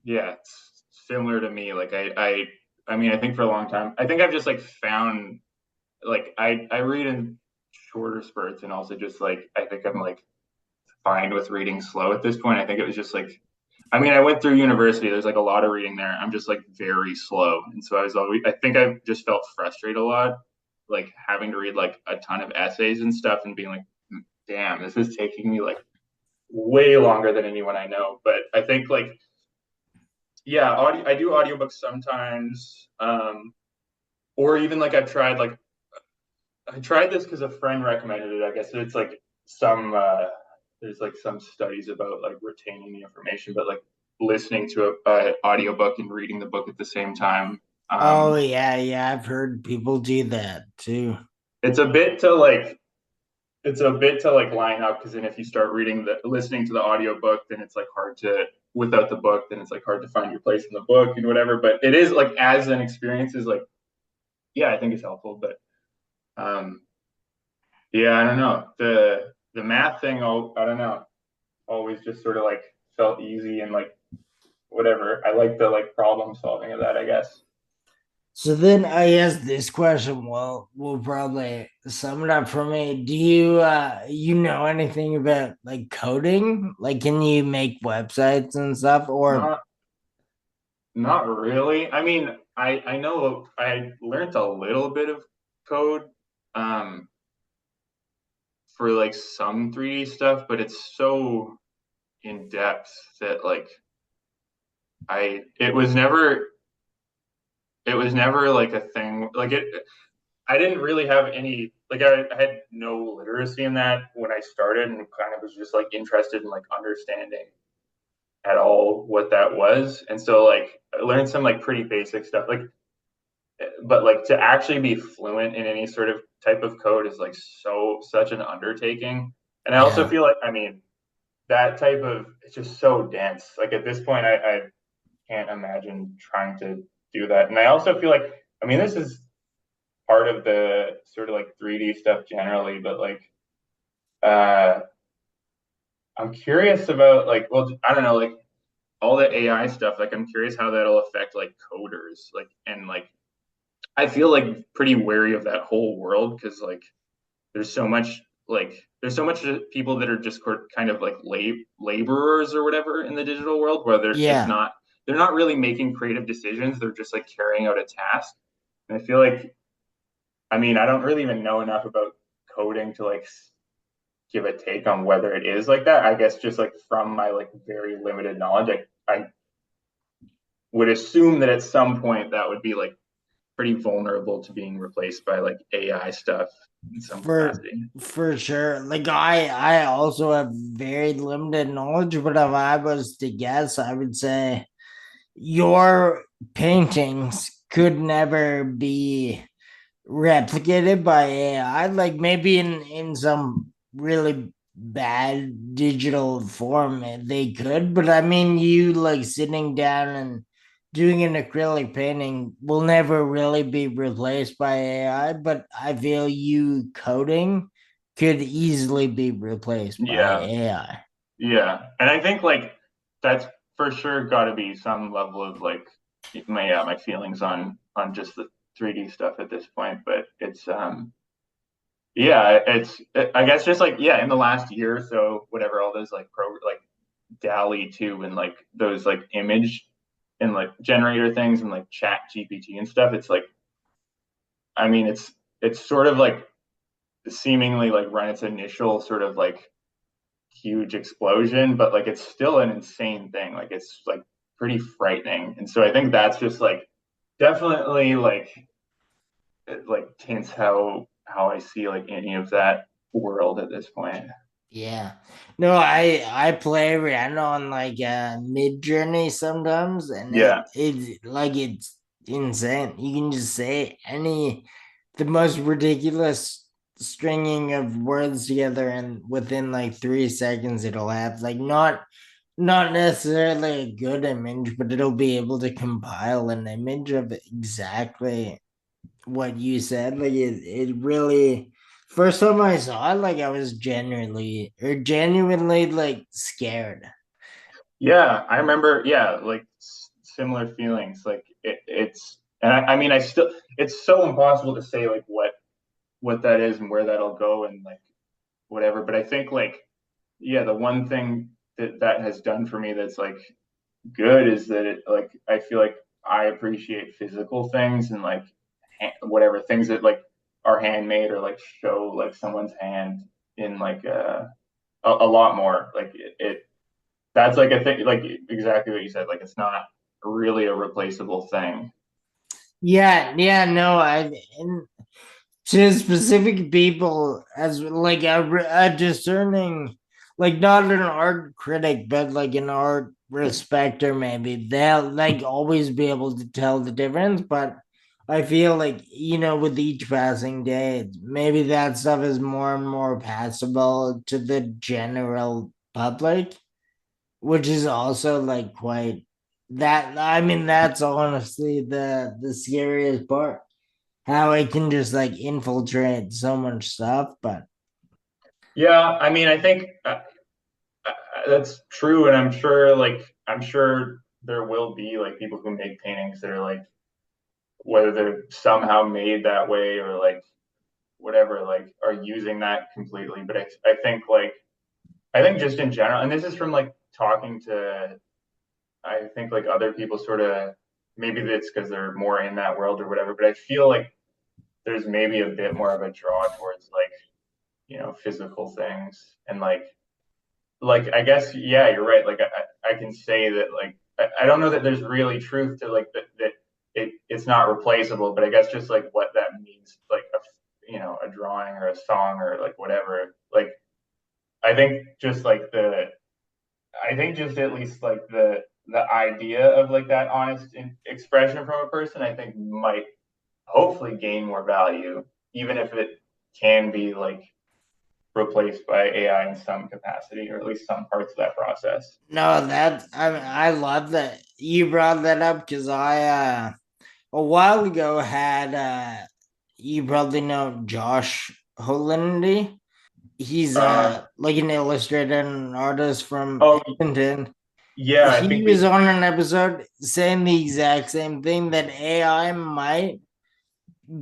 yeah, it's similar to me. Like I mean, I think for a long time, I think I've just like found like I read in shorter spurts and also just like I think I'm like fine with reading slow at this point. I think it was just like I mean, I went through university. There's like a lot of reading there. I'm just like very slow. And so I was always, I think I just felt frustrated a lot, like having to read like a ton of essays and stuff and being like, damn, this is taking me like way longer than anyone I know. But I think like, yeah, I do audiobooks sometimes. Or even like I tried this because a friend recommended it. I guess it's like there's like some studies about like retaining the information, but like listening to a audiobook and reading the book at the same time. Oh Um, yeah, yeah, I've heard people do that too. it's a bit to like it's a bit to like line up because then if you start listening to the audiobook, then it's like hard to without the book, then it's like hard to find your place in the book and whatever. But it is like as an experience is like yeah, I think it's helpful. But um, yeah, I don't know the math thing. I don't know. Always just sort of like felt easy and like whatever. I like the like problem solving of that, I guess. So then I ask this question. Well, we'll probably sum it up for me. Do you you know anything about like coding? Like can you make websites and stuff? Or Not not really. I mean, I know I learned a little bit of code um for like some 3D stuff, but it's so in depth that like I it was never like a thing like it I didn't really have any like I had no literacy in that when I started and kind of was just like interested in like understanding at all what that was. And so like I learned some like pretty basic stuff. Like but like to actually be fluent in any sort of type of code is like such an undertaking. And I also yeah. feel like I mean that type of it's just so dense. Like at this point I can't imagine trying to do that. And I also feel like I mean this is part of the sort of like 3D stuff generally, but like uh I'm curious about like well I don't know like all the AI stuff like I'm curious how that'll affect like coders like and like I feel like pretty wary of that whole world because like there's so much there's so much people that are just kind of like laborers or whatever in the digital world where Yeah. they're not really making creative decisions they're just like carrying out a task and I feel like I mean, I don't really even know enough about coding to like give a take on whether it is like that. I guess just like from my like very limited knowledge, I would assume that at some point that would be like pretty vulnerable to being replaced by like AI stuff in some for capacity. for sure. Like I also have very limited knowledge, but if I was to guess, I would say your paintings could never be replicated by AI. Like maybe in some really bad digital form they could, but I mean you like sitting down and doing an acrylic painting will never really be replaced by AI, but I feel you coding could easily be replaced by Yeah, AI. yeah, and I think like that's for sure got to be some level of like my feelings on just the 3D stuff at this point. But it's yeah, I guess just like yeah, in the last year or so, whatever all those like like DALI 2 and like those like image and like generator things and like chat GPT and stuff, it's like I mean it's sort of like seemingly like run its initial sort of like huge explosion, but like it's still an insane thing. Like it's like pretty frightening. And so I think that's just like definitely like it like tints how I see like any of that world at this point. Yeah. No, I play Rihanna on like Midjourney sometimes, and Yeah. it's insane. You can just say any the most ridiculous stringing of words together, and within like 3 seconds it'll have like not necessarily a good image, but it'll be able to compile an image of exactly what you said. Like it really first time I saw it, like I was genuinely like scared. Yeah, I remember, yeah, like similar feelings. Like it's and I mean I still it's so impossible to say like what that is and where that'll go and like whatever. But I think like yeah, the one thing that has done for me that's like good is that it like I feel like I appreciate physical things and like whatever things that like are handmade or like show like someone's hand in like a lot more like it that's like a thing like exactly what you said like it's not really a replaceable thing. Yeah, no, I and to specific people as like a discerning, like not an art critic, but like an art respecter, maybe they'll like always be able to tell the difference. But I feel like, with each passing day, maybe that stuff is more and more passable to the general public, which is also like quite that. I mean, that's honestly the scariest part, how it can just like infiltrate so much stuff. But Yeah, I mean I think that's true and I'm sure there will be like people who make paintings that are like whether they're somehow made that way or like whatever like are using that completely but I think like I think just in general and this is from like talking to I think like other people sort of maybe it's because they're more in that world or whatever but I feel like there's maybe a bit more of a draw towards like physical things and like I guess yeah you're right like I can say that like I don't know that there's really truth to like that it's not replaceable but I guess just like what that means like a drawing or a song or like whatever like I think just like the I think just at least like the idea of like that honest expression from a person I think might hopefully gain more value even if it can be like replaced by AI in some capacity or at least some parts of that process. no, I love that you brought that up, because I a while ago had you probably know Josh Holindy. He's Uh, like an illustrator and an artist from oh Edmonton. yeah, I He think was we on an episode saying the exact same thing, that AI might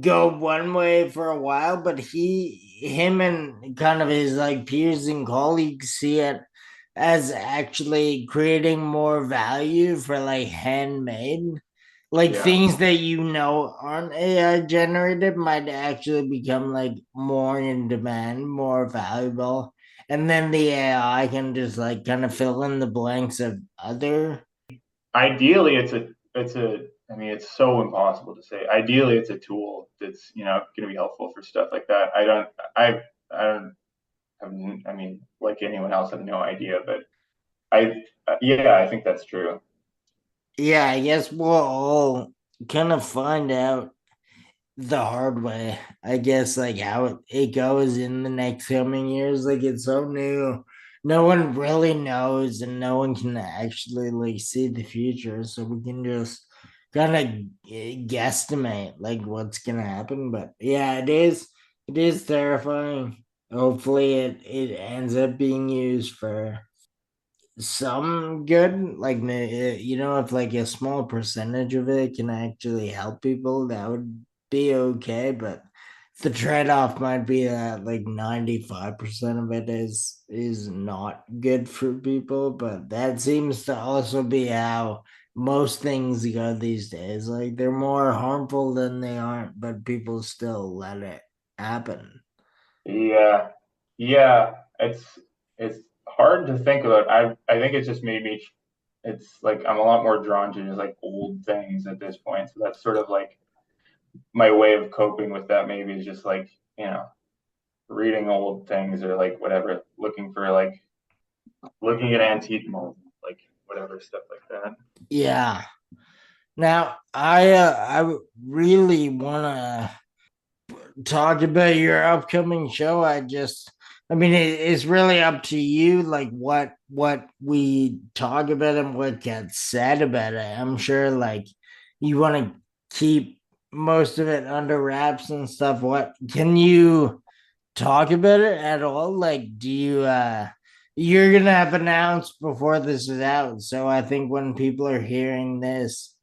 go one way for a while, but him and kind of his like peers and colleagues see it as actually creating more value for like handmade. like Yeah. things that aren't AI generated might actually become like more in demand, more valuable. And then the AI can just like kind of fill in the blanks of other. Ideally, I mean, it's so impossible to say. Ideally, it's a tool that's, going to be helpful for stuff like that. I don't have, I mean, like anyone else, I have no idea, but yeah, I think that's true. Yeah, I guess we'll all kind of find out the hard way. I guess like how it goes in the next coming years. Like it's so new. No one really knows and no one can actually like see the future. So we can just kind of guesstimate like what's gonna happen. But yeah, it is terrifying. Hopefully it ends up being used for some good, like if like a small percentage of it can actually help people, that would be okay. But the trade-off might be that like 95% of it is not good for people. But that seems to also be how most things go these days. Like they're more harmful than they aren't, but people still let it happen. Yeah, yeah, it's hard to think about. I think it's just made me. It's like I'm a lot more drawn to just like old things at this point. So that's sort of like my way of coping with that. Maybe is just like reading old things or like whatever, looking at antique molds, like whatever stuff like that. Yeah. Now I really wanna talk about your upcoming show. I mean, it's really up to you, like what we talk about and what gets said about it. I'm sure, like you want to keep most of it under wraps and stuff. What can you talk about it at all? Like, do you you're gonna have announced before this is out, so I think when people are hearing this,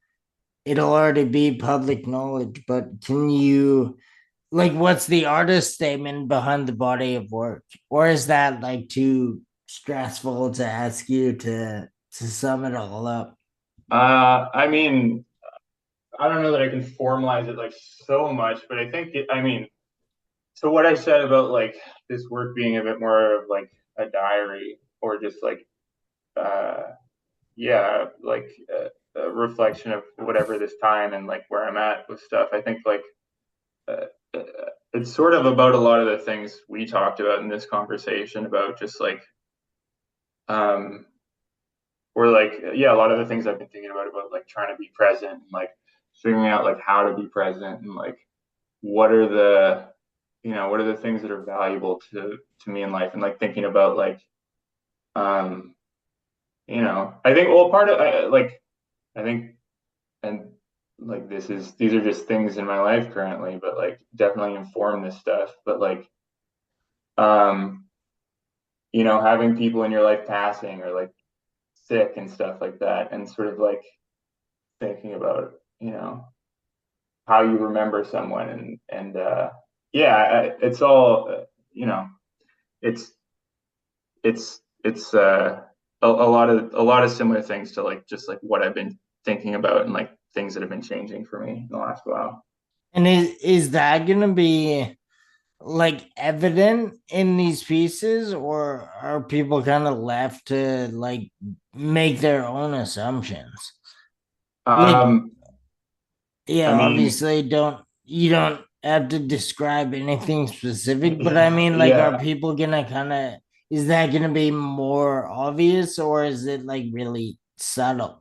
it'll already be public knowledge. But can you? Like what's the artist statement behind the body of work, or is that like too stressful to ask you to sum it all up? I mean, I don't know that I can formalize it like so much, but I mean, so what I said about like this work being a bit more of like a diary or just like uh yeah, like a reflection of whatever this time and like where I'm at with stuff. I think like uh, uh, it's sort of about a lot of the things we talked about in this conversation about just um or like yeah, a lot of the things I've been thinking about like trying to be present and like figuring out like how to be present and like what are the what are the things that are valuable to me in life and like thinking about like um I think well part of I think and like these are just things in my life currently but like definitely inform this stuff but like um having people in your life passing or like sick and stuff like that and sort of like thinking about how you remember someone and yeah it's all it's it's a lot of similar things to like just like what I've been thinking about and like things that have been changing for me in the last while. And is that gonna be like evident in these pieces, or are people kind of left to like make their own assumptions? Like, Um, I yeah, mean, obviously don't have to describe anything specific, but I mean, like, are yeah. people gonna kind of, is that gonna be more obvious, or is it like really subtle?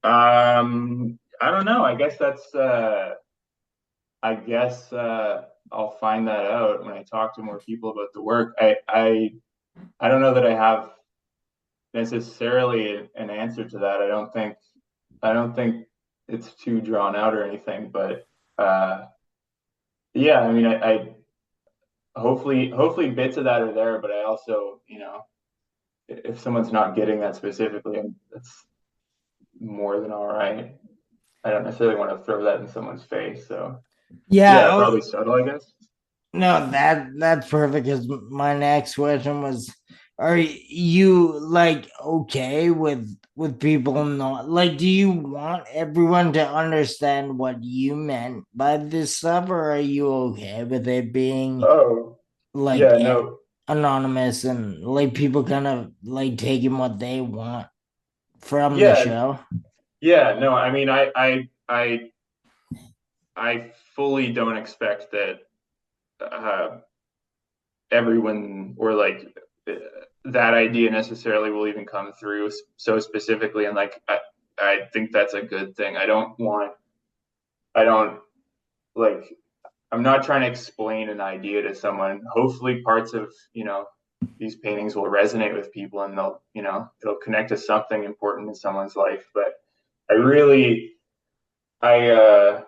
I don't know. I guess I'll find that out when I talk to more people about the work. I don't know that I have necessarily an answer to that. I don't think it's too drawn out or anything, but yeah, I mean, I hopefully bits of that are there, but I also, if someone's not getting that specifically, that's more than all right. I don't necessarily want to throw that in someone's face, so Yeah. yeah, Oh, probably subtle, I guess. no, that's perfect. Because my next question was, are you like okay with people not like, do you want everyone to understand what you meant by this stuff, or are you okay with it being Oh, like yeah, no, anonymous and like people kind of like taking what they want from the yeah, show? yeah, no. I mean, I fully don't expect that everyone or like uh, that idea necessarily will even come through so specifically. And like, I think that's a good thing. I don't like, I'm not trying to explain an idea to someone. Hopefully, parts of, these paintings will resonate with people and they'll, it'll connect to something important in someone's life. But I really, I, uh,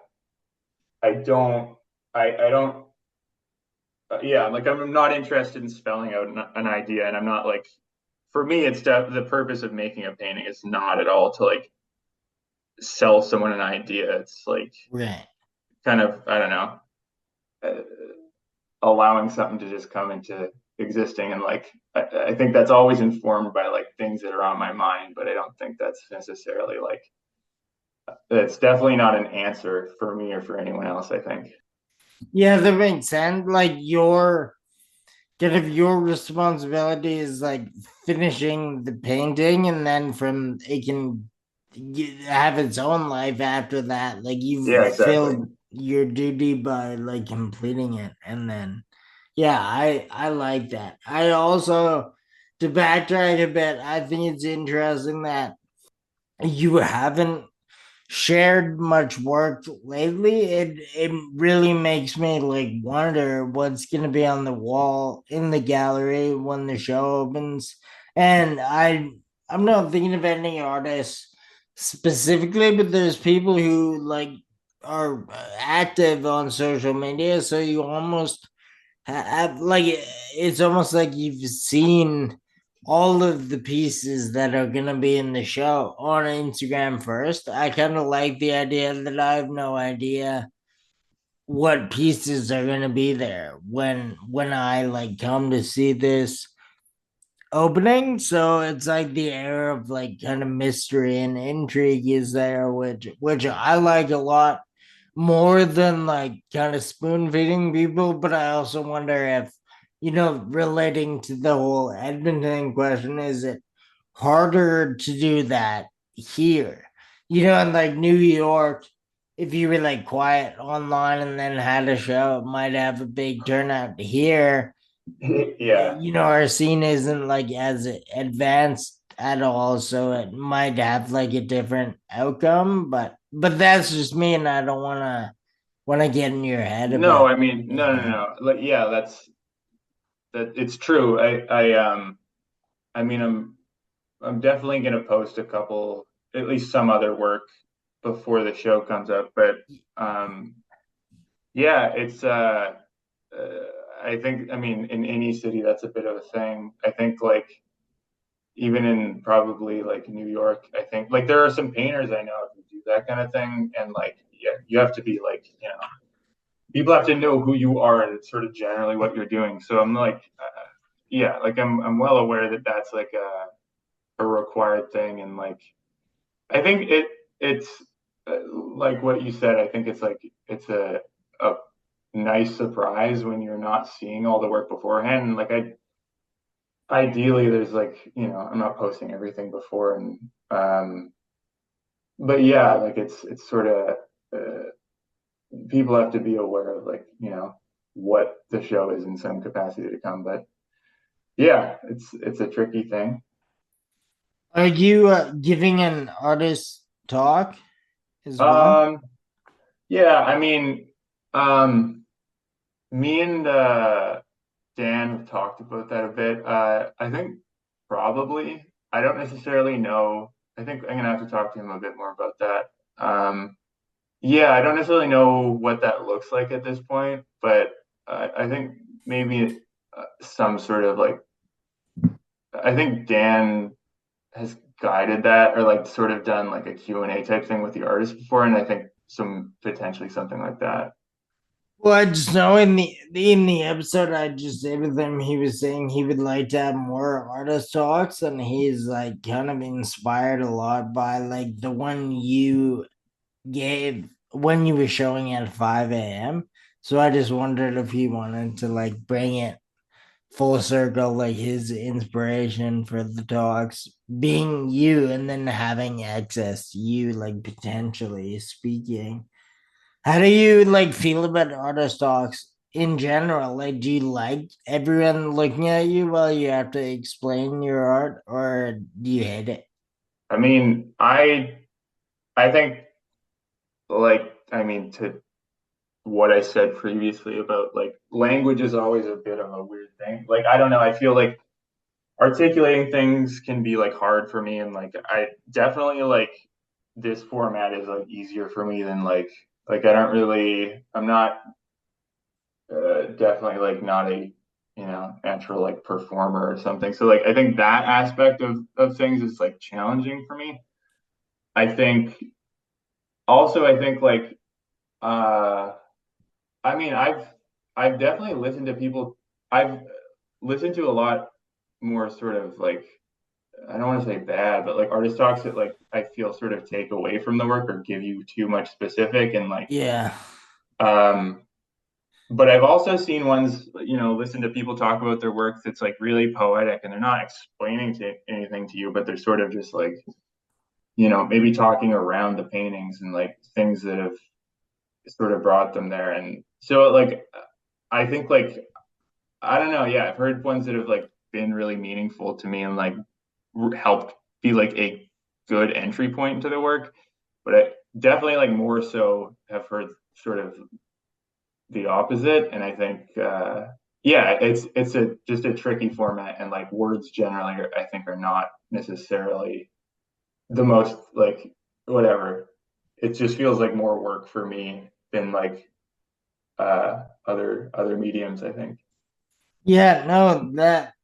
I don't, I don't, yeah, like I'm not interested in spelling out an idea, and I'm not like, for me, it's the purpose of making a painting is not at all to like sell someone an idea. It's like Right. kind of, I don't know, uh, allowing something to just come into existing. And like, I think that's always informed by like things that are on my mind, but I don't think that's necessarily like, it's definitely not an answer for me or for anyone else, I think. Yeah, that makes sense. Like your kind of your responsibility is like finishing the painting, and then from it can have its own life after that. Like Yeah, you've exactly. filled your duty by like completing it, and then yeah, I like that. I also, to backtrack a bit, I think it's interesting that you haven't shared much work lately. It really makes me like wonder what's gonna be on the wall in the gallery when the show opens. And I'm not thinking of any artists specifically, but there's people who like are active on social media, so you almost like it's almost like you've seen all of the pieces that are going to be in the show on Instagram first. I kind of like the idea that I have no idea what pieces are going to be there when I like come to see this opening. So it's like the air of like kind of mystery and intrigue is there, which I like a lot more than like kind of spoon feeding people. But I also wonder if, relating to the whole Edmonton question, is it harder to do that here? In like New York, if you were like quiet online and then had a show, it might have a big turnout. Here, Yeah. our scene isn't like as advanced at all, so it might have like a different outcome. But that's just me, and I don't want to get in your head No, about I mean, no, no, anything. no. Like, yeah, that it's true. I mean, I'm definitely gonna post a couple, at least some other work before the show comes up. But um, yeah, uh, I think, I mean, in any city, that's a bit of a thing. I think like even in probably like New York, I think like there are some painters I know who do that kind of thing, and like, yeah, you have to be like, people have to know who you are and sort of generally what you're doing. So I'm like, yeah, like I'm well aware that that's like a required thing, and like I think it's like what you said. I think it's like it's a nice surprise when you're not seeing all the work beforehand. And like I ideally there's like, I'm not posting everything before, and but yeah, like it's sort of uh, people have to be aware of like, what the show is in some capacity to come. But yeah, it's a tricky thing. Are you giving an artist talk as well? Um, yeah, I mean, um, me and Dan have talked about that a bit. I think probably. I don't necessarily know. I think I'm gonna have to talk to him a bit more about that. Yeah, I don't necessarily know what that looks like at this point, but I think maybe some sort of like. I think Dan has guided that or like sort of done like a Q&A type thing with the artist before, and I think some potentially something like that. Well, I just know in the episode I just did with him, he was saying he would like to have more artist talks, and he's like kind of inspired a lot by like the one you gave when you were showing at 5 a.m. So I just wondered if he wanted to like bring it full circle, like his inspiration for the talks being you, and then having access to you, like potentially speaking. How do you like feel about artist talks in general? Like, do you like everyone looking at you while you have to explain your art, or do you hate it? I mean, I think to what I said previously about like language is always a bit of a weird thing. Like I don't know, I feel like articulating things can be like hard for me, and like I definitely like this format is like easier for me than like I don't really I'm not definitely like not a natural like performer or something. So like I think that aspect of things is like challenging for me. I think also I think like uh I mean I've definitely listened to people. I've listened to a lot more sort of like I don't want to say bad, but like artist talks that like I feel sort of take away from the work or give you too much specific and like Yeah. um but I've also seen ones, listen to people talk about their work that's like really poetic and they're not explaining anything to you, but they're sort of just like, maybe talking around the paintings and like things that have sort of brought them there. And so like I think like I don't know, yeah, I've heard ones that have like been really meaningful to me and like helped be like a good entry point into the work. But I definitely like more so have heard sort of the opposite. And I think, yeah, it's a just a tricky format, and like words generally, I think, are not necessarily the most like whatever. It just feels like more work for me than like other mediums, I think. Yeah, no, that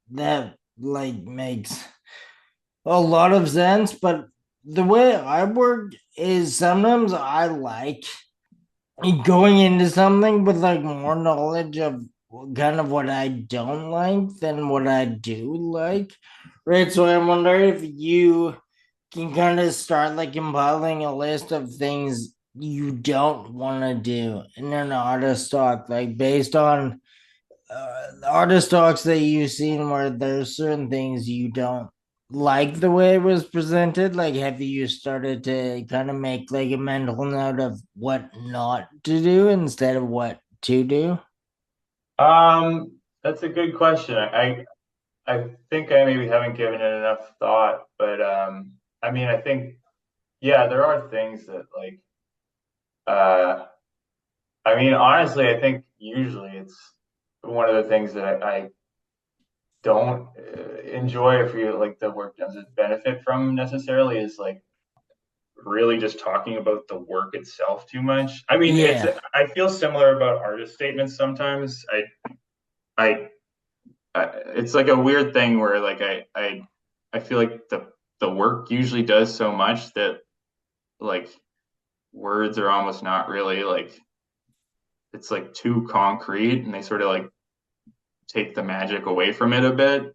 like makes a lot of sense, but the way I work is sometimes I like going into something with like more knowledge of kind of what I don't like than what I do like. Right. So I wonder if you can kind of start like compiling a list of things you don't want to do in an artist talk, like based on artist talks that you've seen where there's certain things you don't like the way it was presented. Like, have you started to kind of make like a mental note of what not to do instead of what to do? That's a good question. I think I maybe haven't given it enough thought, but I mean, I think yeah, there are things that like uh I mean, honestly, I think usually it's one of the things that I don't enjoy or feel like the work doesn't benefit from necessarily is like really just talking about the work itself too much. I mean, Yeah. I feel similar about artist statements sometimes. I, it's like a weird thing where like I feel like the work usually does so much that like words are almost not really like it's like too concrete and they sort of like take the magic away from it a bit.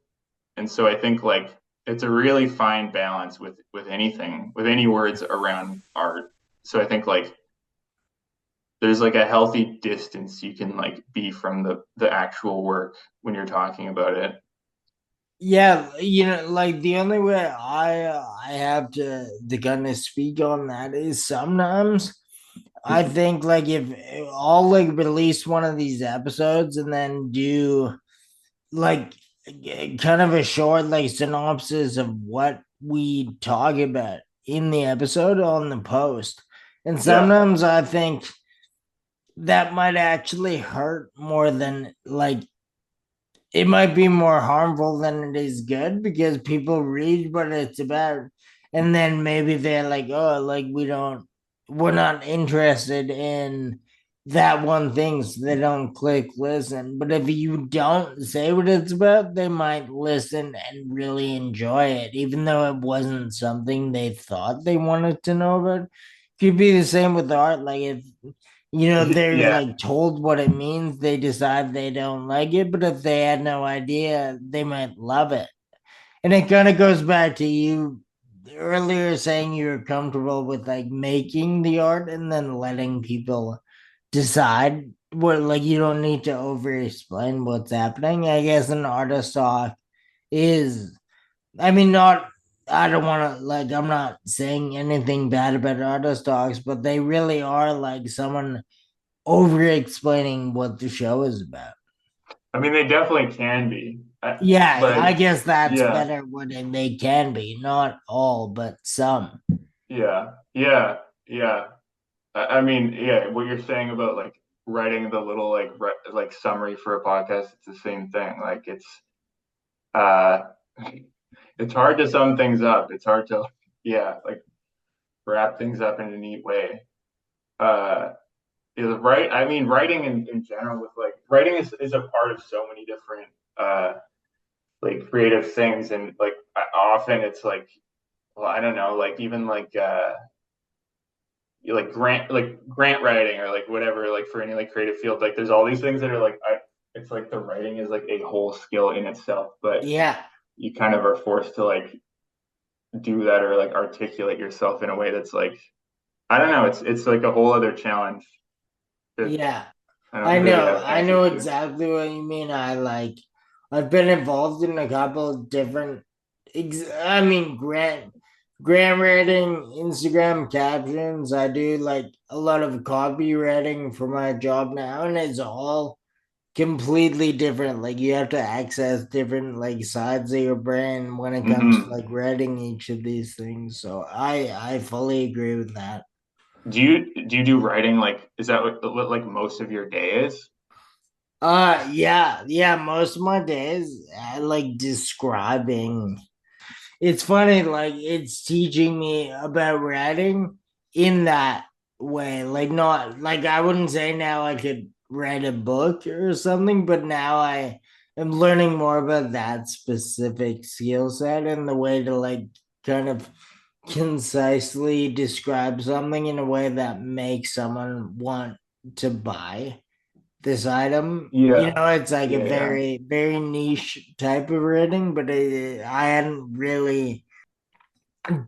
And so I think like it's a really fine balance with anything, with any words around art. So I think like there's like a healthy distance you can like be from the actual work when you're talking about it. Yeah, like the only way I have to kind of speak on that is sometimes I think like if I'll like release one of these episodes and then do like kind of a short like synopsis of what we talk about in the episode on the post. And Yeah. sometimes I think that might actually hurt more than like it might be more harmful than it is good because people read what it's about and then maybe they're like, oh, like we're not interested in that one thing, so they don't click listen. But if you don't say what it's about, they might listen and really enjoy it, even though it wasn't something they thought they wanted to know about. Could be the same with art. Like they're Yeah. like told what it means, they decide they don't like it, but if they had no idea, they might love it. And it kind of goes back to you earlier saying you're comfortable with like making the art and then letting people decide what, like, you don't need to over explain what's happening. I guess an artist talk is, I mean, not, I don't want to, like, I'm not saying anything bad about artist talks, but they really are like someone over explaining what the show is about. I mean, they definitely can be. Yeah, But I guess that's yeah, better when they can be, not all, but some. yeah. I mean, yeah, what you're saying about like writing the little like summary for a podcast, it's the same thing. Like uh it's hard to sum things up. It's hard to yeah, like wrap things up in a neat way. Uh is right. I mean, writing in general with like writing is a part of so many different like creative things, and like often it's like, well, I don't know, like even like grant writing or like whatever, like for any like creative field, like there's all these things that are like it's like the writing is like a whole skill in itself, but Yeah, you kind of are forced to like do that or like articulate yourself in a way that's like, I don't know, it's like a whole other challenge that yeah. I don't I really know. have I answers know to. exactly what you mean. I've been involved in a couple of different I mean grant writing, Instagram captions. I do like a lot of copywriting for my job now, and it's all completely different. Like you have to access different like sides of your brain when it comes to like Hmm. writing each of these things. So I fully agree with that. Do you do writing, like is that what like most of your day is? Yeah, most of my days I like describing. It's funny, like it's teaching me about writing in that way. Like not like I wouldn't say now I could write a book or something, but now I am learning more about that specific skill set and the way to like kind of concisely describe something in a way that makes someone want to buy this item. Yeah, It's like a yeah. very, very niche type of reading, but I hadn't really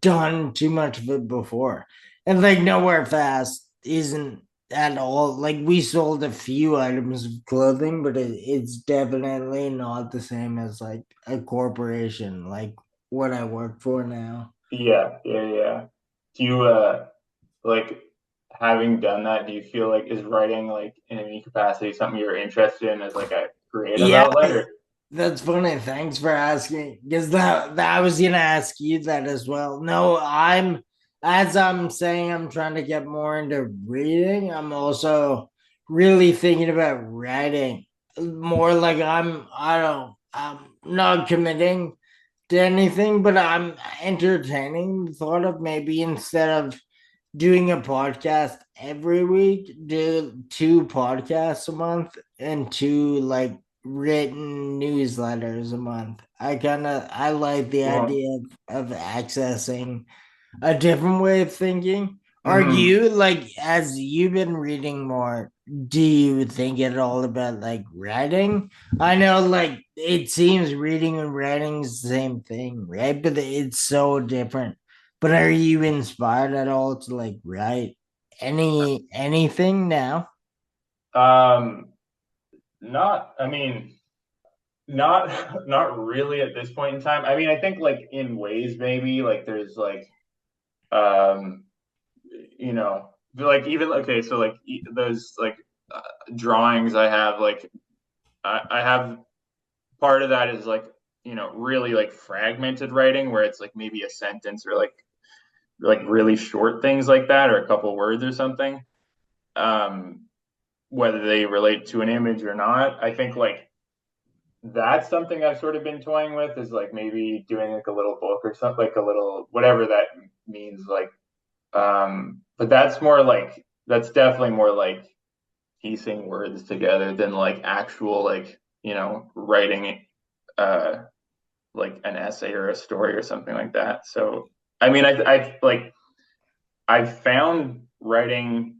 done too much of it before. And like Nowhere Fast isn't at all like we sold a few items of clothing, but it's definitely not the same as like a corporation, like what I work for now. Yeah. Do you like having done that, do you feel like is writing like in any capacity something you're interested in as like a creative Yeah, outlet or that's funny. Thanks for asking. Because that I was gonna ask you that as well. No, as I'm saying, I'm trying to get more into reading. I'm also really thinking about writing. More like I'm not committing to anything, but I'm entertaining the thought of maybe instead of doing a podcast every week, do two podcasts a month and two like written newsletters a month. I like the well, idea of accessing a different way of thinking. Are hmm. you like, as you've been reading more, do you think at all about like writing? I know like it seems reading and writing is the same thing, right? But it's so different. But are you inspired at all to like write anything now? um not I mean not not really at this point in time. I mean, I think like in ways maybe like there's like um you know like even okay, so like those like uh, drawings I have, like I have part of that is like, really like fragmented writing where it's like maybe a sentence or like really short things like that or a couple words or something. Um, whether they relate to an image or not, I think like that's something I've sort of been toying with, is like maybe doing like a little book or something, like a little whatever that means, like but that's definitely more like piecing words together than like actual like, writing uh like an essay or a story or something like that. So, I mean, I like I've found writing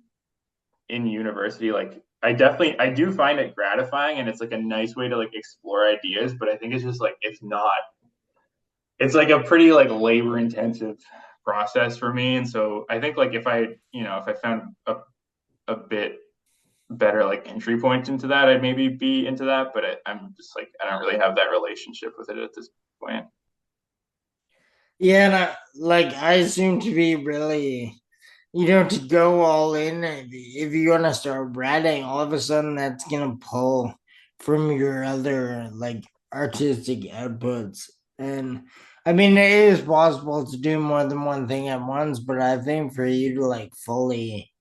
in university, like I do find it gratifying, and it's like a nice way to like explore ideas, but I think it's just like it's like a pretty like labor intensive process for me. And so I think like if I found a bit better like entry point into that, I'd maybe be into that. But I'm just like I don't really have that relationship with it at this point. Yeah, and I assume to be really, to go all in. If you're gonna start writing, all of a sudden that's gonna pull from your other like artistic outputs. And I mean, it is possible to do more than one thing at once, but I think for you to like fully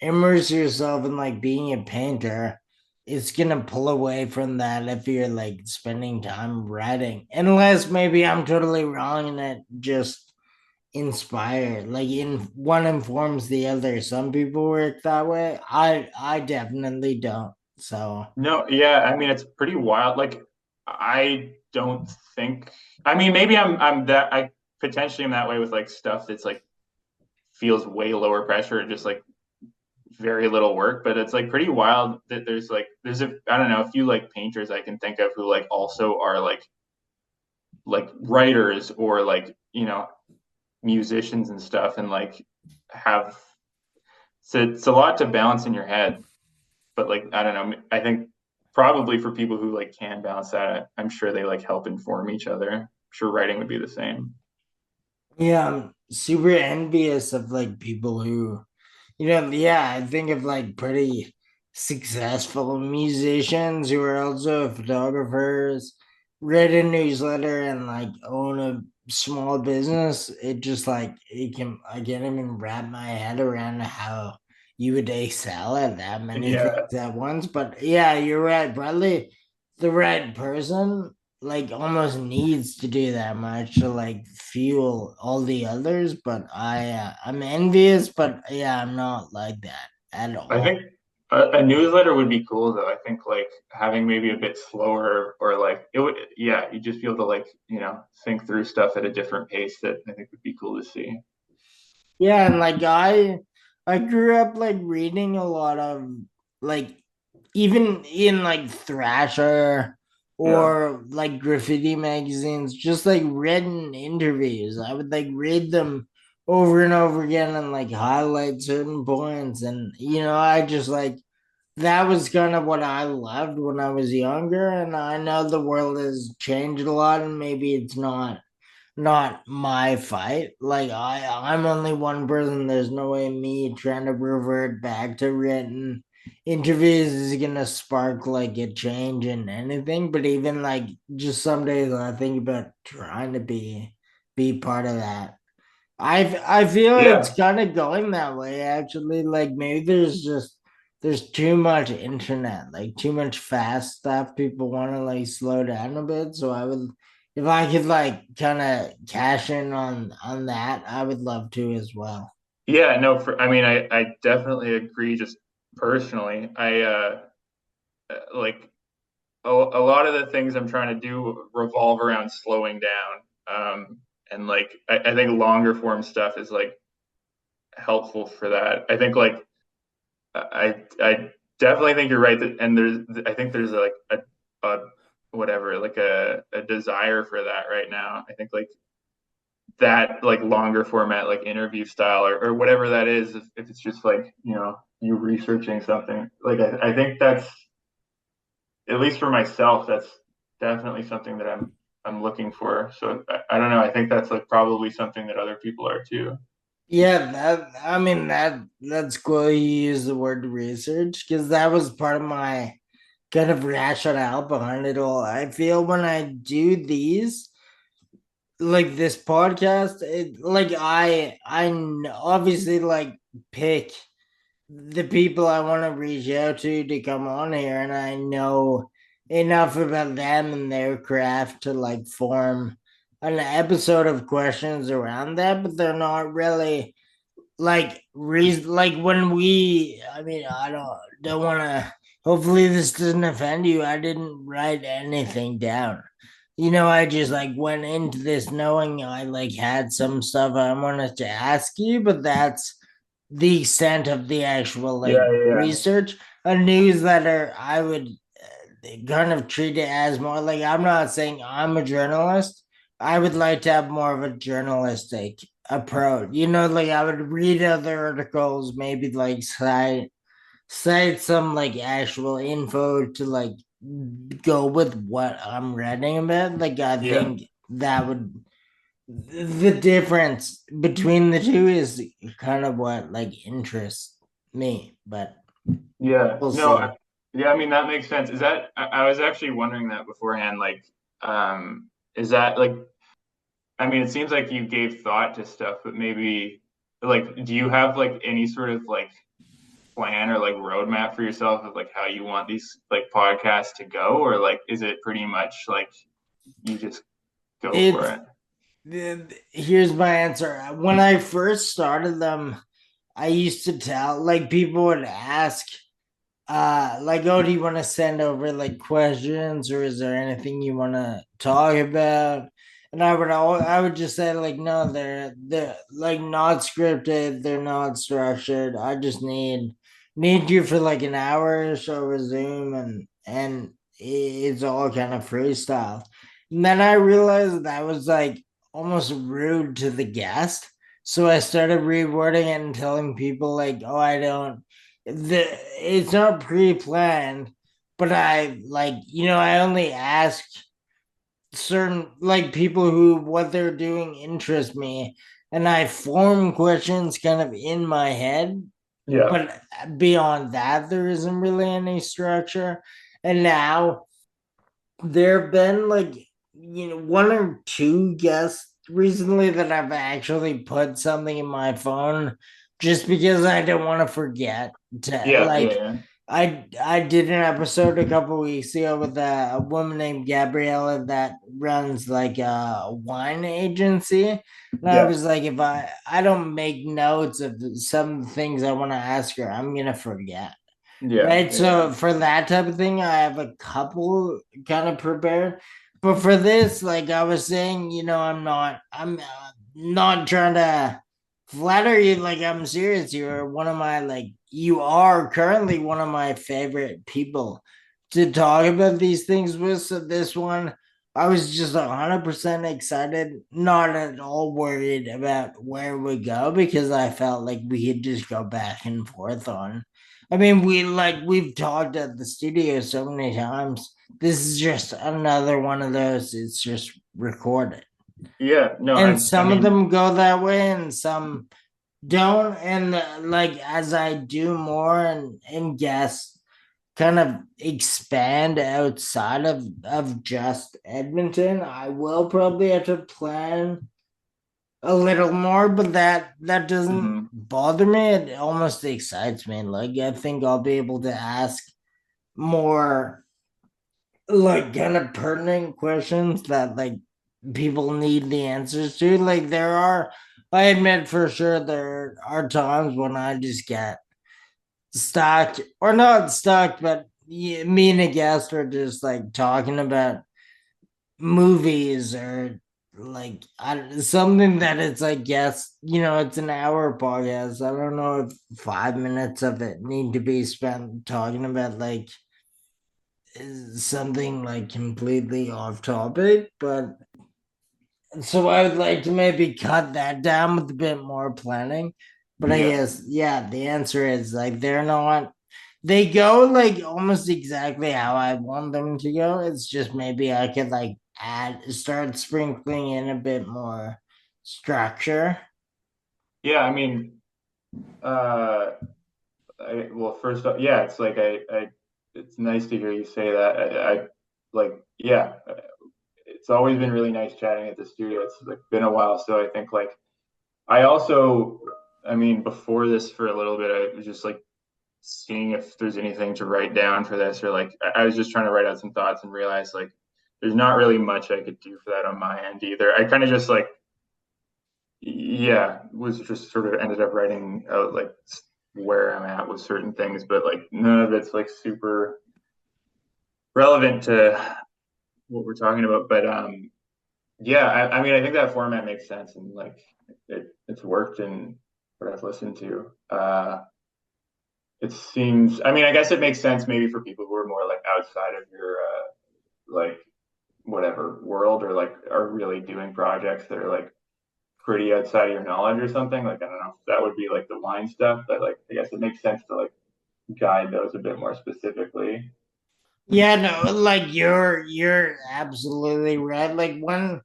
immerse yourself in like being a painter, it's gonna pull away from that if you're like spending time writing. Unless maybe I'm totally wrong and it just inspired, like in one informs the other. Some people work that way. I definitely don't. So No, yeah, I mean it's pretty wild. Like I don't think I mean maybe I'm that I potentially am that way with like stuff that's like feels way lower pressure, just like very little work, but it's like pretty wild that there's a I don't know a few like painters I can think of who like also are like writers or like musicians and stuff and like have so it's a lot to balance in your head, but like I don't know, I think probably for people who like can balance that, I'm sure they like help inform each other. I'm sure writing would be the same. yeah, I'm super envious of like people who, yeah, I think of like pretty successful musicians who are also photographers, read a newsletter, and like own a small business. It just like I can't even wrap my head around how you would excel at that many Yeah. things at once. But yeah, you're right. Probably the right person like almost needs to do that much to like fuel all the others. But I'm envious, but yeah, I'm not like that at I all. think a newsletter would be cool though. I think like having maybe a bit slower or like it would, yeah, you just feel to like, think through stuff at a different pace that I think would be cool to see. Yeah, and like I grew up like reading a lot of like even in like Thrasher Yeah. or like graffiti magazines, just like written interviews. I would like read them over and over again and like highlight certain points. And I just like that was kind of what I loved when I was younger. And I know the world has changed a lot and maybe it's not my fight. Like I'm only one person. There's no way me trying to revert back to written interviews is gonna spark like a change in anything. But even like just some days I think about trying to be part of that. I feel it's Yeah. kind of going that way actually. Like maybe there's too much internet, like too much fast stuff. People want to like slow down a bit. So I would, if I could like kind of cash in on that, I would love to as well. Yeah, no, I mean, I definitely agree just personally. Like a lot of the things I'm trying to do revolve around slowing down. And like I think longer form stuff is like helpful for that. I think like I definitely think you're right that and I think there's like a whatever like a desire for that right now. I think like that like longer format like interview style or whatever that is if it's just like you researching something like I think that's at least for myself that's definitely something that I'm looking for. So I don't know, I think that's like probably something that other people are too. Yeah, that I mean that's cool. You use the word research because that was part of my kind of rationale behind it all. I feel when I do these, like this podcast, like obviously like pick the people I want to reach out to come on here, and I know enough about them and their craft to like form an episode of questions around that, but they're not really like reason like when we I mean I don't want to, hopefully this doesn't offend you, I didn't write anything down. I just like went into this knowing I like had some stuff I wanted to ask you, but the extent of the actual like Yeah, yeah, research. A newsletter, I would kind of treat it as more like, I'm not saying I'm a journalist. I would like to have more of a journalistic approach. Like I would read other articles, maybe like cite some like actual info to like go with what I'm writing about. Like I yeah, think that would the difference between the two is kind of what like interests me, but yeah. we'll No, see. yeah. I mean, that makes sense. Is that I was actually wondering that beforehand. Like, is that like? I mean, it seems like you gave thought to stuff, but maybe like, do you have like any sort of like plan or like roadmap for yourself of like how you want these like podcasts to go, or like is it pretty much like you just go for It's it? Here's my answer. When I first started them, I used to tell like people would ask like, oh, do you want to send over like questions, or is there anything you want to talk about? And I would just say like, no, they're like not scripted, they're not structured. I just need you for like an hour or so over Zoom, and it's all kind of freestyle. And then I realized that was like almost rude to the guest. So I started rewording it and telling people like, oh, I don't the it's not pre-planned, but I only ask certain like people who what they're doing interest me, and I form questions kind of in my head, Yeah, but beyond that there isn't really any structure. And now there have been like one or two guests recently that I've actually put something in my phone just because I don't want to forget to yeah, yeah, like. yeah, I did an episode a couple weeks ago with a woman named Gabriella that runs like a wine agency, and I yeah, was like, if I don't make notes of some things I want to ask her, I'm gonna forget. yeah, Right. yeah, So for that type of thing, I have a couple kind of prepared. But for this, like I was saying, I'm not trying to flatter you. Like I'm serious. You are currently one of my favorite people to talk about these things with. So this one, I was just 100% excited, not at all worried about where we go, because I felt like we could just go back and forth on. I mean, we've talked at the studio so many times. This is just another one of those. It's just recorded. yeah. No, And I some of mean, them go that way and some don't. And like as I do more and guess kind of expand outside of just Edmonton, I will probably have to plan a little more, but that doesn't mhm. bother me. It almost excites me. Like I think I'll be able to ask more like kind of pertinent questions that like people need the answers to. Like I admit for sure there are times when I just get stuck, or not stuck, but me and a guest are just like talking about movies, or something that it's like, yes, it's an hour podcast. I don't know if 5 minutes of it need to be spent talking about like something like completely off topic. But so I would like to maybe cut that down with a bit more planning. But I Yeah, guess, yeah, the answer is like they go like almost exactly how I want them to go. It's just maybe I could like start sprinkling in a bit more structure. yeah. I mean, uh, well, first off, yeah, it's like it's nice to hear you say that. Like, yeah, it's always been really nice chatting at the studio. It's like been a while, so I think like I also, I mean, before this for a little bit, I was just like seeing if there's anything to write down for this, or like I was just trying to write out some thoughts and realized like there's not really much I could do for that on my end either. I kind of just like, yeah, was just sort of ended up writing out like where I'm at with certain things, but like none of it's like super relevant to what we're talking about. But yeah, I mean, I think that format makes sense, and like it's worked, and what I've listened to. It seems, I mean, I guess it makes sense maybe for people who are more like outside of your like whatever world, or like are really doing projects that are like pretty outside of your knowledge or something. Like I don't know, that would be like the wine stuff, but like I guess it makes sense to like guide those a bit more specifically. Yeah, no, like you're absolutely right. Like when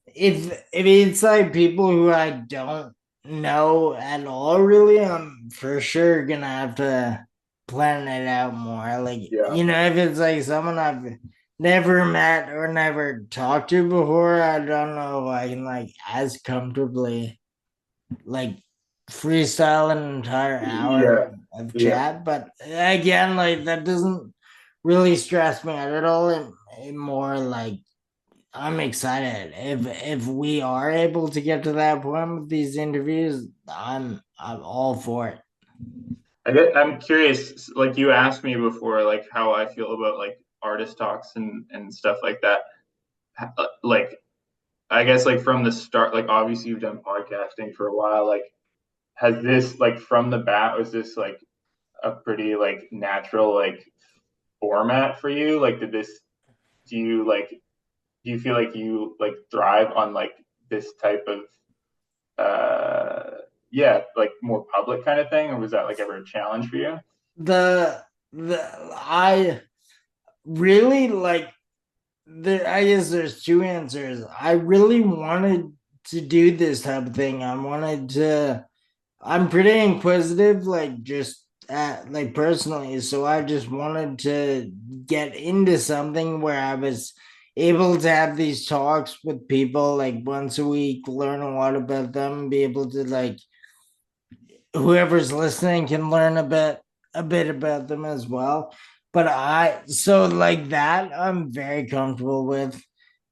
if it's like people who I don't know at all, really, I'm for sure gonna have to plan it out more. Like, Yeah. you know, if it's like someone I've never met or never talked to before, I don't know if I can like as comfortably like freestyle an entire hour Yeah. of Yeah. chat. But again, like that doesn't really stress me out at all. And more like I'm excited. If we are able to get to that point with these interviews, I'm all for it. I'm curious, like you asked me before, like how I feel about like artist talks and stuff like that. Like I guess like from the start, like obviously you've done podcasting for a while. Like has this like from the bat, was this like a pretty like natural like format for you? Like did this do you like do you feel like you like thrive on like this type of yeah, like more public kind of thing, or was that like ever a challenge for you? The I really like I guess there's two answers. I really wanted to do this type of thing. I'm pretty inquisitive, like just like personally. So I just wanted to get into something where I was able to have these talks with people like once a week, learn a lot about them, be able to like whoever's listening can learn a bit about them as well. But I so like that I'm very comfortable with.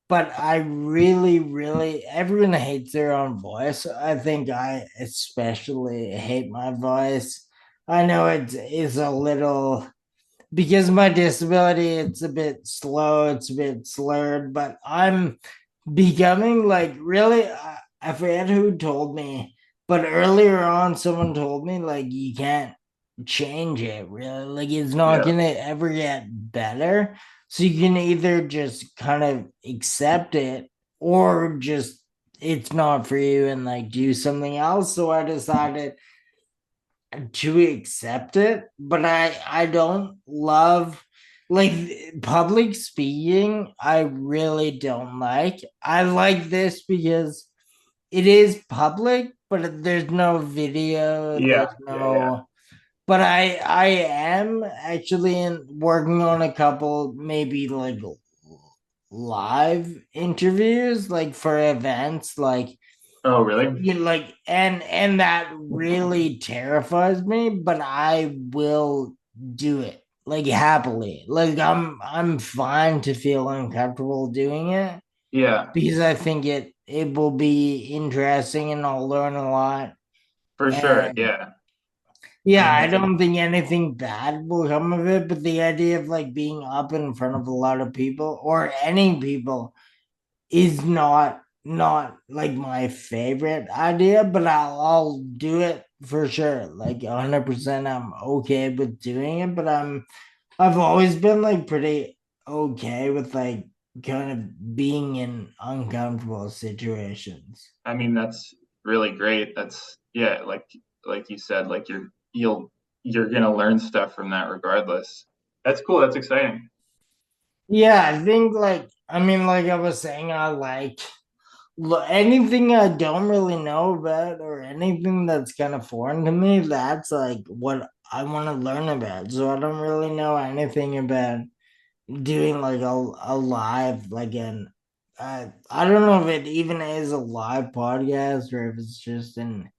But I really, really, everyone hates their own voice. I think I especially hate my voice. I know it is a little, because of my disability, it's a bit slow, it's a bit slurred, but I'm becoming like really, I forget who told me, but earlier on, someone told me like you can't change it really, like it's not Yeah, gonna ever get better. So you can either just kind of accept it or just it's not for you and like do something else. So I decided to accept it, but I don't love like public speaking. I really don't like. I like this because it is public, but there's no video, yeah, there's yeah, yeah. no. But I am actually working on a couple maybe like live interviews like for events like Oh, really? you like and that really terrifies me, but I will do it like happily. Like I'm fine to feel uncomfortable doing it Yeah, because I think it will be interesting and I'll learn a lot. for sure. And Yeah. I yeah, mean, I that's a don't think anything bad will come of it, but the idea of like being up in front of a lot of people or any people is not like my favorite idea, but I'll do it for sure. Like 100%, I'm okay with doing it, but I've always been like pretty okay with like kind of being in uncomfortable situations. I mean, that's really great. That's yeah, like you said, like you're gonna learn stuff from that regardless. That's cool. That's exciting. Yeah, I think like I mean, like I was saying, I like anything I don't really know about or anything that's kind of foreign to me, that's like what I want to learn about. So I don't really know anything about doing like a live, like I don't know if it even is a live podcast or if it's just an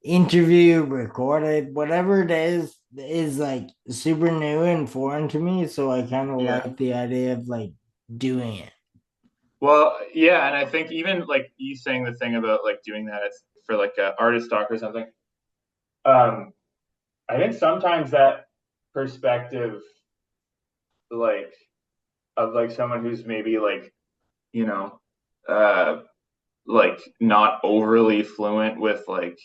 interview recorded, whatever it is like super new and foreign to me. So I kind of Yeah. like the idea of like doing it. Well, yeah, and I think even like you saying the thing about like doing that, it's for like a artist talk or something. Um, I think sometimes that perspective, like of like someone who's maybe like, you know, uh, like not overly fluent with like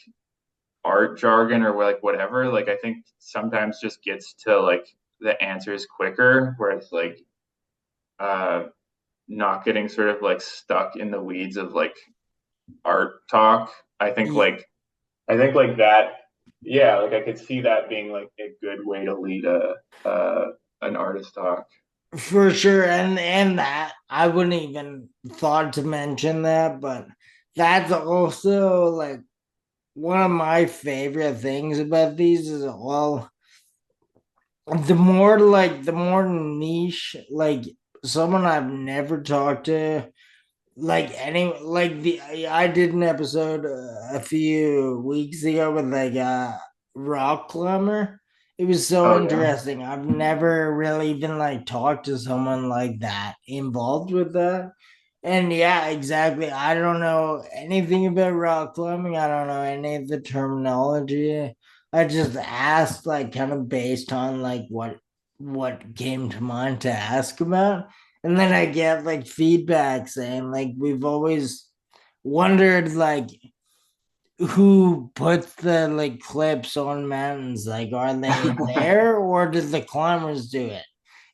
art jargon or like whatever. Like I think sometimes just gets to like the answers quicker, where it's like uh not getting sort of like stuck in the weeds of like art talk. I think Ye- like I think like that, yeah, like I could see that being like a good way to lead a an artist talk. For sure, and that I wouldn't even thought to mention that, but that's also like one of my favorite things about these is all the more niche, like someone I've never talked to, like any like the I did an episode a few weeks ago with like a rock climber. It was so Oh yeah. interesting. I've never really even like talked to someone like that involved with that. And yeah, exactly. I don't know anything about rock climbing. I don't know any of the terminology. I just asked like kind of based on like what came to mind to ask about. And then I get like feedback saying like we've always wondered like who puts the like clips on mountains. Like are they there or does the climbers do it?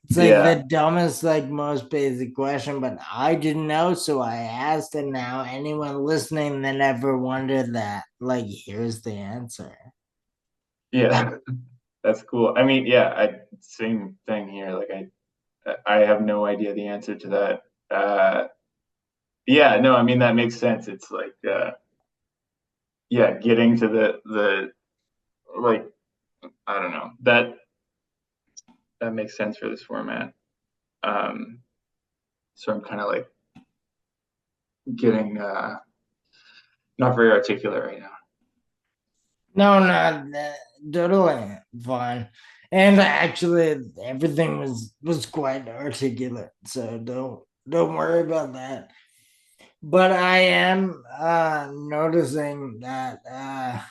It's like the Yeah. dumbest, like most basic question, but I didn't know, so I asked, and now anyone listening that ever wondered that, like, here's the answer. Yeah. That's cool. I mean, yeah, same thing here. Like I have no idea the answer to that. Yeah, no, I mean that makes sense. It's like yeah, getting to the like I don't know. That makes sense for this format. Um so I'm kind of like getting not very articulate right now. No, not that, totally fine. And actually, everything was quite articulate, so don't worry about that. But I am noticing that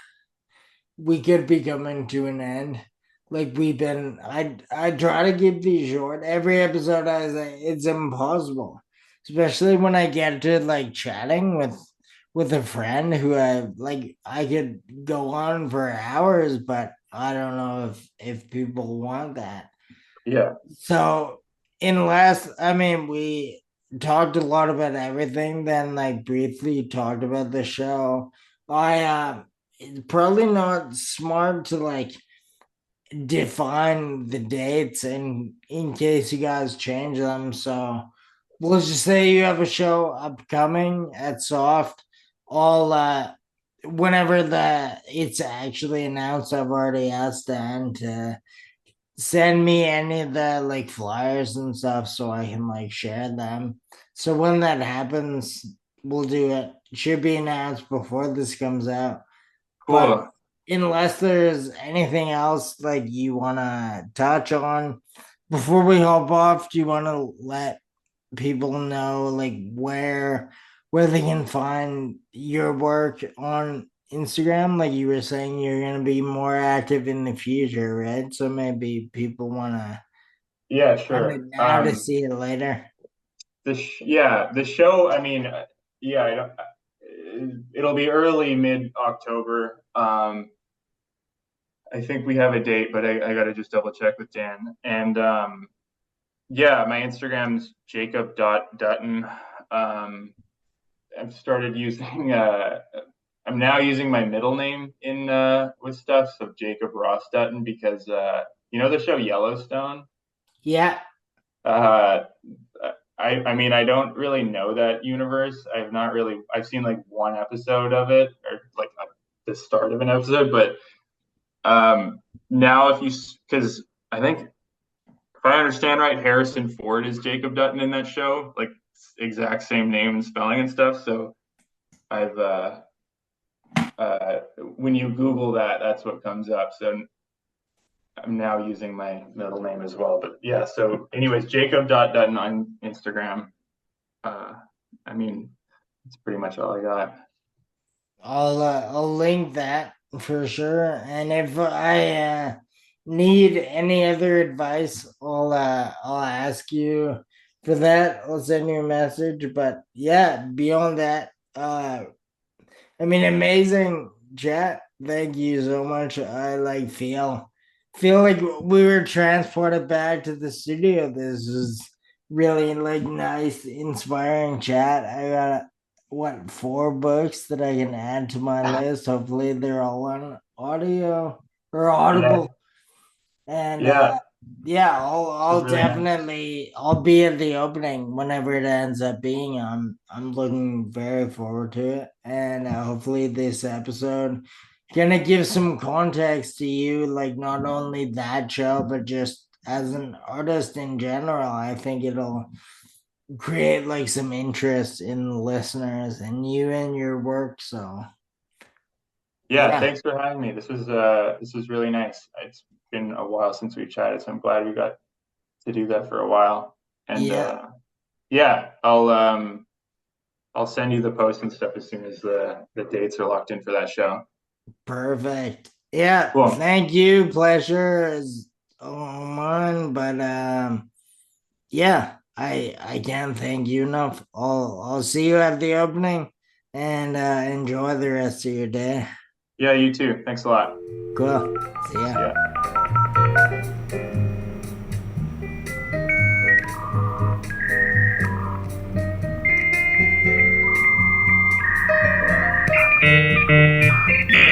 we could be coming to an end. Like we've been, I try to keep these short. Every episode, I say it's impossible, especially when I get to like chatting with a friend who I could go on for hours, but I don't know if people want that. Yeah, So unless I mean we talked a lot about everything, then like briefly talked about the show. I it's probably not smart to like define the dates in case you guys change them. So we'll just say you have a show upcoming at Soft. All whenever the it's actually announced, I've already asked Dan to send me any of the like flyers and stuff so I can like share them. So when that happens, we'll do it. It should be announced before this comes out. But cool. unless there's anything else like you wanna touch on before we hop off, do you wanna let people know like where they can find your work on Instagram? Like you were saying, you're gonna be more active in the future, right? So maybe people wanna Yeah, find it sure. now to see it later. Yeah, the show. I mean, yeah, it'll be early mid October. I think we have a date, but I got to just double check with Dan. And yeah, my Instagram's Jacob.Dutton. I've started using I'm now using my middle name in with stuff, so Jacob Ross Dutton, because you know the show Yellowstone. Yeah, Uh, I mean I don't really know that universe. I've seen like one episode of it or like the start of an episode, but now if you because I think if I understand right, Harrison Ford is Jacob Dutton in that show, like exact same name and spelling and stuff. So I've when you Google that, that's what comes up. So I'm now using my middle name as well. But yeah, so anyways, Jacob.Dutton on Instagram. Uh, I mean, that's pretty much all I got. I'll link that for sure. And if I need any other advice, I'll ask you for that. I'll send you a message. But yeah, beyond that, I mean, amazing chat. Thank you so much. I like feel like we were transported back to the studio. This was really like nice, inspiring chat. I got what 4 books that I can add to my list. Hopefully they're all on audio or Yeah, audible. And yeah, yeah, it was I'll really nice. definitely I'll be at the opening whenever it ends up being. I'm looking very forward to it, and hopefully this episode gonna give some context to you, like not only that show, but just as an artist in general. I think it'll create like some interest in the listeners and you and your work. So Yeah, yeah, thanks for having me. This was really nice. It's been a while since we chatted, so I'm glad we got to do that for a while. And yeah, yeah, I'll send you the post and stuff as soon as the dates are locked in for that show. perfect. Yeah, Cool. thank you. Pleasure is all mine. But yeah, I can't thank you enough. I'll see you at the opening, and enjoy the rest of your day. Yeah, you too. Thanks a lot. Cool. See See ya. ya.